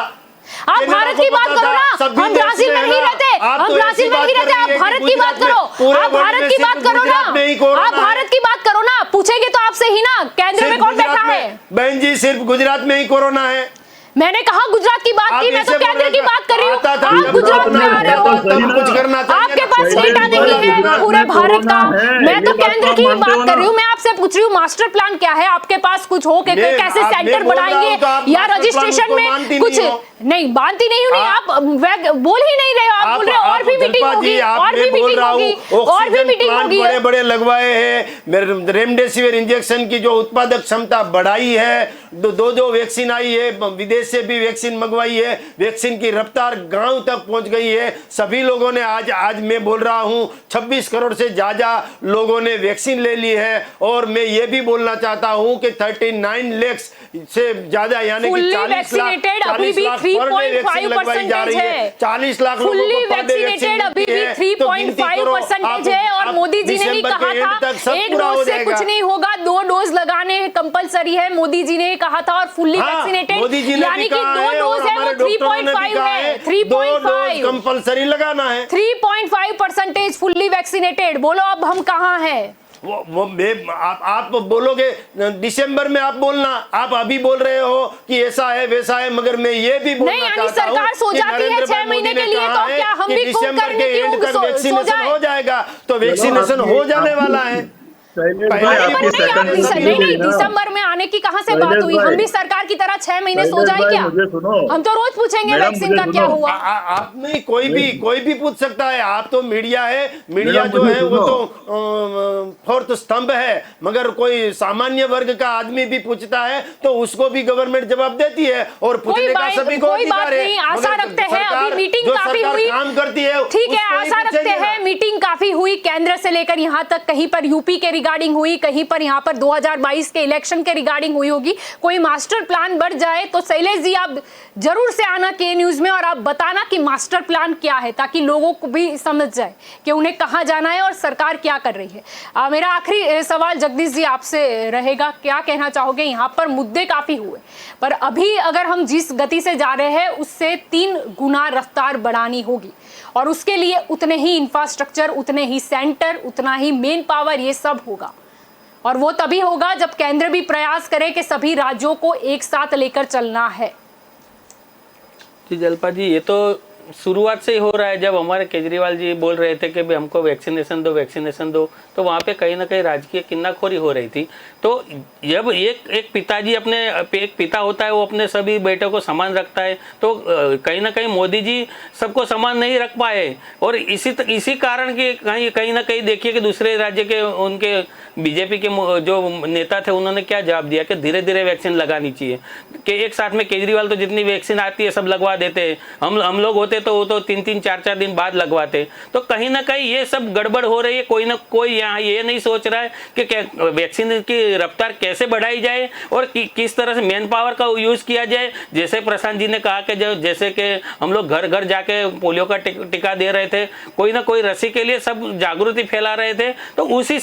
आप भारत की बात करो ना, हम ब्राजील में नहीं रहते, हम ब्राजील में नहीं रहते, आप भारत की बात करो, आप भारत की बात करो ना, आप भारत की बात करो ना, पूछेंगे तो आपसे ही ना, केंद्र में कौन बैठा है? बहन जी, सिर्फ गुजरात में ही कोरोना है। मैंने कहा गुजरात की बात की, मैं तो केंद्र की बात कर रही हूँ। आप गुजरात में आ रहे हो, कुछ करना चाहिए, आपके पास डेटा नहीं है पूरे भारत का। मैं तो केंद्र की बात कर रही हूँ, मैं आपसे पूछ रही हूँ मास्टर प्लान क्या है आपके पास? कुछ हो के कैसे सेंटर बढ़ाएंगे या रजिस्ट्रेशन में कुछ नहीं, मानती नहीं हूँ। आप बोल ही नहीं रहे हो, आप बोल रहे हो और भी मीटिंग होगी, और भी मीटिंग होगी, और भी मीटिंग होगी। बड़े बड़े लगवाए हैं, रेमडेसिविर इंजेक्शन की जो उत्पादक क्षमता बढ़ाई है, दो वैक्सीन आई है, विदेश से भी वैक्सीन मंगवाई है, वैक्सीन की रफ्तार गांव तक पहुंच गई है। सभी लोगों ने आज मैं बोल रहा हूं 26 करोड़ से ज्यादा लोगों ने वैक्सीन ले ली है। और मैं ये भी बोलना चाहता हूं कि 39 लाख से ज्यादा यानी कि 40 लाख अभी भी 3.5% है, 40 लाख लोगों को वैक्सीनेटेड अभी भी 3.5% है। और मोदी जी ने ही कहा था एक डोज से कुछ नहीं होगा, 2 डोज लगाने कंपलसरी है, मोदी जी ने कहा था। और फुल्ली वैक्सीनेटेड यानी कि 2 डोज है वो 3.5 है, 3.5 कंपलसरी लगाना है, 3.5% फुल्ली वैक्सीनेटेड। बोलो अब हम कहाँ हैं? आप बोलोगे दिसंबर में, आप बोलना, आप अभी बोल रहे हो कि ऐसा है वैसा है, मगर मैं ये भी बोलना चाहता हूं, सरकार सो जाती है 6 महीने के लिए, तो क्या हम भी दिसंबर के एंड तक वैक्सीनेशन हो जाएगा, तो वैक्सीनेशन हो जाने वाला है। शैलेश पहले भाई, ही आपकी बोला, सेकंड नहीं, सुनी नहीं गई ना। दिसंबर में आने की कहाँ से बात शैलेश हुई? हम भाई, भी सरकार की तरह 6 महीने सो शैलेश जाए भाई, क्या? मुझे सुनो। हम तो रोज पूछेंगे मैडम, वैक्सीन मुझे का क्या सुनो। हुआ। आप नहीं, कोई भी पूछ सकता है। आप तो मीडिया है, मीडिया मैडम, जो मुझे है वो सुनो। तो फोर्थ स्तंभ है, मगर कोई सामान्य वर्ग का आदमी भी पूछता है तो उसको भी गवर्नमेंट जवाब देती है और पूछने का सभी को कोई बात अधिकार है। नहीं, आशा मगर रखते हैं सरकार- अभी मीटिंग जो काफी सरकार हुई, काम करती है ठीक है, उसको ही आशा रखते पूछेंगे ना। हैं मीटिंग काफी हुई, केंद्र से लेकर यहाँ तक, कहीं पर यूपी के रिगार्डिंग हुई, कहीं पर यहाँ पर 2022 के इलेक्शन के रिगार्डिंग हुई होगी। कोई मास्टर प्लान बढ़ जाए तो शैलेश जी आप जरूर से आना के न्यूज में और आप बताना कि मास्टर प्लान क्या है, ताकि लोगों को भी समझ जाए कि उन्हें कहाँ जाना है और सरकार क्या कर रही है। मेरा आखिरी सवाल जगदीश जी आपसे रहेगा, क्या कहना चाहोगे? यहाँ पर मुद्दे काफी हुए, पर अभी अगर हम जिस गति से जा रहे हैं उससे 3 गुना रफ्तार बढ़ानी होगी और उसके लिए उतने ही इंफ्रास्ट्रक्चर, उतने ही सेंटर, उतना ही मेन पावर, ये सब होगा। और वो तभी होगा जब केंद्र भी प्रयास करे कि सभी राज्यों को एक साथ लेकर चलना है। जी जलपा जी, ये तो शुरुआत से ही हो रहा है। जब हमारे केजरीवाल जी बोल रहे थे कि भाई हमको वैक्सीनेशन दो, तो वहाँ पे कहीं ना कहीं राजकीय किन्नाखोरी हो रही थी। तो जब एक पिताजी एक पिता होता है, वो अपने सभी बेटों को समान रखता है, तो कहीं ना कहीं मोदी जी सबको समान नहीं रख पाए और इसी कारण के कहीं ना कहीं देखिए कि दूसरे राज्य के उनके बीजेपी के जो नेता थे उन्होंने क्या जवाब दिया कि धीरे धीरे वैक्सीन लगानी चाहिए, कि एक साथ में केजरीवाल तो जितनी वैक्सीन आती है सब लगवा देते हैं, हम लोग होते तो वो तो 3-3, 4-4 दिन बाद लगवाते। तो कहीं ना कहीं ये सब गड़बड़ हो रही है। कोई ना कोई यहाँ ये नहीं सोच रहा है कि वैक्सीन की रफ्तार कैसे बढ़ाई जाए और किस तरह से मैन पावर का यूज किया जाए। जैसे प्रशांत जी ने कहा कि जैसे कि हम लोग घर घर जाके पोलियो का टीका दे रहे थे, कोई ना कोई रसी के लिए सब जागृति फैला रहे थे, तो उसी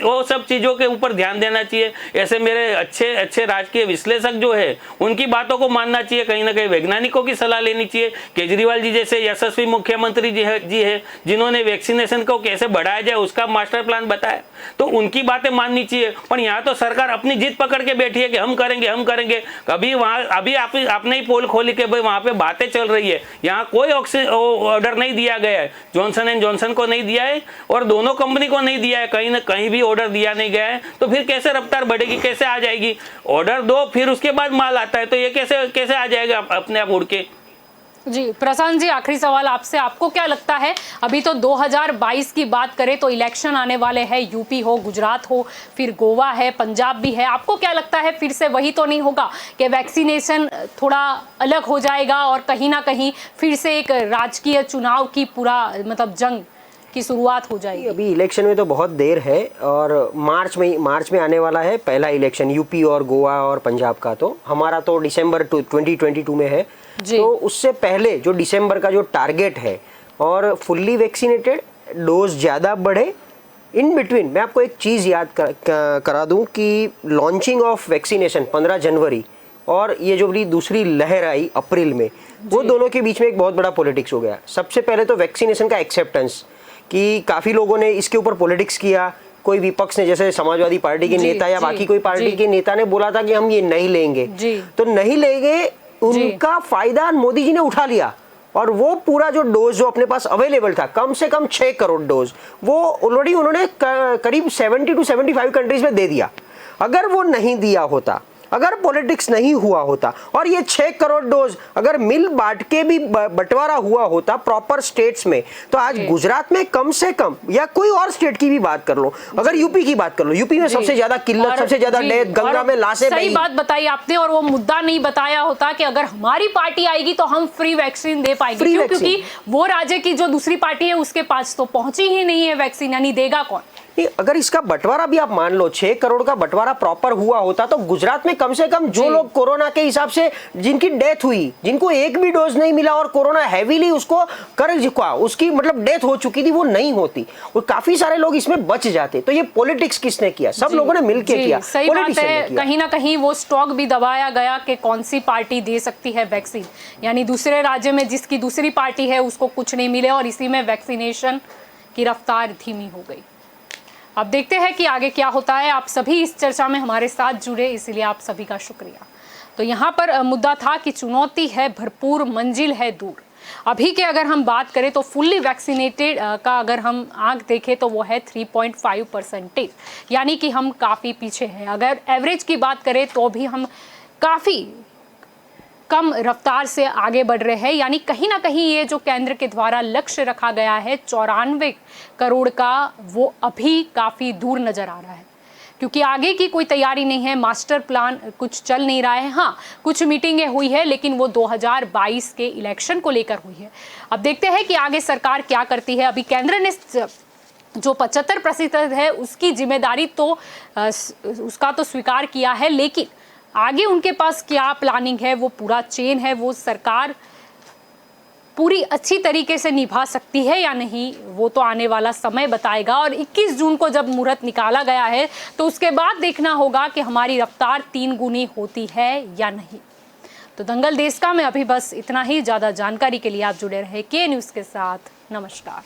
वो सब चीजों के ऊपर ध्यान देना चाहिए। ऐसे मेरे अच्छे राजकीय विश्लेषक जो है उनकी बातों को मानना चाहिए, कहीं ना कहीं वैज्ञानिकों की सलाह लेनी चाहिए। केजरीवाल जी जैसे यशस्वी मुख्यमंत्री जी है जिन्होंने वैक्सीनेशन को कैसे बढ़ाया जाए उसका मास्टर प्लान बताया, तो उनकी बातें माननी चाहिए। पर यहाँ तो सरकार अपनी जिद पकड़ के बैठी है कि हम करेंगे। अभी आपने ही पोल खोली कि भाई वहाँ पे बातें चल रही है, यहाँ कोई ऑर्डर नहीं दिया गया है, जॉनसन एंड जॉनसन को नहीं दिया है और दोनों कंपनी को नहीं दिया है, कहीं ना कहीं भी ऑर्डर दिया नहीं गया है। तो फिर कैसे रफ्तार बढ़ेगी, कैसे आ जाएगी? ऑर्डर दो फिर उसके बाद माल आता है, तो ये कैसे आ जाएगा अपने आप उड़ के? जी प्रशांत जी, आखिरी सवाल आपसे, आपको क्या लगता है, अभी तो 2022 की बात करें तो इलेक्शन आने वाले हैं, यूपी हो, गुजरात हो, फिर गोवा है, पंजाब भी है, आपको क्या लगता है फिर से वही तो नहीं होगा कि वैक्सीनेशन थोड़ा अलग हो जाएगा और कहीं ना कहीं फिर से एक राजकीय चुनाव की पूरा मतलब जंग की शुरुआत हो जाएगी? अभी इलेक्शन में तो बहुत देर है और मार्च में आने वाला है पहला इलेक्शन, यूपी और गोवा और पंजाब का। तो हमारा तो दिसंबर 2022 में है, तो उससे पहले जो दिसंबर का जो टारगेट है और फुल्ली वैक्सीनेटेड, डोज ज़्यादा बढ़े, इन बिटवीन मैं आपको एक चीज़ याद करा दूं कि लॉन्चिंग ऑफ वैक्सीनेशन 15 जनवरी और ये जो बड़ी दूसरी लहर आई अप्रैल में, वो दोनों के बीच में एक बहुत बड़ा पॉलिटिक्स हो गया। सबसे पहले तो वैक्सीनेशन का एक्सेप्टेंस, कि काफ़ी लोगों ने इसके ऊपर पॉलिटिक्स किया। कोई विपक्ष ने, जैसे समाजवादी पार्टी के नेता या बाकी कोई पार्टी के नेता ने बोला था कि हम ये नहीं लेंगे, तो नहीं लेंगे, उनका फायदा मोदी जी ने उठा लिया और वो पूरा जो डोज जो अपने पास अवेलेबल था, कम से कम 6 करोड़ डोज, वो ऑलरेडी उन्होंने करीब 70 to 75 कंट्रीज में दे दिया। अगर वो नहीं दिया होता, अगर पॉलिटिक्स नहीं हुआ होता और ये 6 करोड़ डोज अगर मिल बांट के भी बंटवारा हुआ होता प्रॉपर स्टेट्स में, तो आज गुजरात में कम से कम, या कोई और स्टेट की भी बात कर लो, अगर यूपी की बात कर लो, यूपी में सबसे ज्यादा किल्लत, सबसे ज्यादा डेथ, गंगा में लाशें सही बात बताई आपने। और वो मुद्दा नहीं बताया होता कि अगर हमारी पार्टी आएगी तो हम फ्री वैक्सीन दे पाएंगे, क्योंकि वो राज्य की जो दूसरी पार्टी है उसके पास तो पहुंची ही नहीं है वैक्सीन, यानी देगा कौन? अगर इसका बंटवारा भी आप मान लो 6 करोड़ का बंटवारा प्रॉपर हुआ होता, तो गुजरात में कम से कम जो लोग कोरोना के हिसाब से जिनकी डेथ हुई, जिनको एक भी डोज नहीं मिला और कोरोना हैवीली उसको कर चुका, उसकी मतलब डेथ हो चुकी थी, वो नहीं होती और काफी सारे लोग इसमें बच जाते। तो ये पॉलिटिक्स किसने किया? सब लोगों ने मिलकर किया। सही बात है, कहीं ना कहीं वो स्टॉक भी दबाया गया कि कौन सी पार्टी दे सकती है वैक्सीन, यानी दूसरे राज्य में जिसकी दूसरी पार्टी है उसको कुछ नहीं मिले और इसी में वैक्सीनेशन की रफ्तार धीमी हो गई। अब देखते हैं कि आगे क्या होता है। आप सभी इस चर्चा में हमारे साथ जुड़े, इसलिए आप सभी का शुक्रिया। तो यहाँ पर मुद्दा था कि चुनौती है भरपूर, मंजिल है दूर। अभी के अगर हम बात करें तो फुल्ली वैक्सीनेटेड का अगर हम आंक देखें तो वो है 3.5%, यानी कि हम काफ़ी पीछे हैं। अगर एवरेज की बात करें तो भी हम काफ़ी कम रफ्तार से आगे बढ़ रहे हैं, यानी कहीं ना कहीं ये जो केंद्र के द्वारा लक्ष्य रखा गया है 94 करोड़ का, वो अभी काफ़ी दूर नज़र आ रहा है, क्योंकि आगे की कोई तैयारी नहीं है, मास्टर प्लान कुछ चल नहीं रहा है। हाँ, कुछ मीटिंगें हुई है लेकिन वो 2022 के इलेक्शन को लेकर हुई है। अब देखते हैं कि आगे सरकार क्या करती है। अभी केंद्र ने जो 75% है उसकी जिम्मेदारी तो उसका तो स्वीकार किया है, लेकिन आगे उनके पास क्या प्लानिंग है, वो पूरा चेन है, वो सरकार पूरी अच्छी तरीके से निभा सकती है या नहीं, वो तो आने वाला समय बताएगा। और 21 जून को जब मुहूर्त निकाला गया है तो उसके बाद देखना होगा कि हमारी रफ्तार 3 गुनी होती है या नहीं। तो दंगल देश का में अभी बस इतना ही। ज़्यादा जानकारी के लिए आप जुड़े रहे के न्यूज़ के साथ। नमस्कार।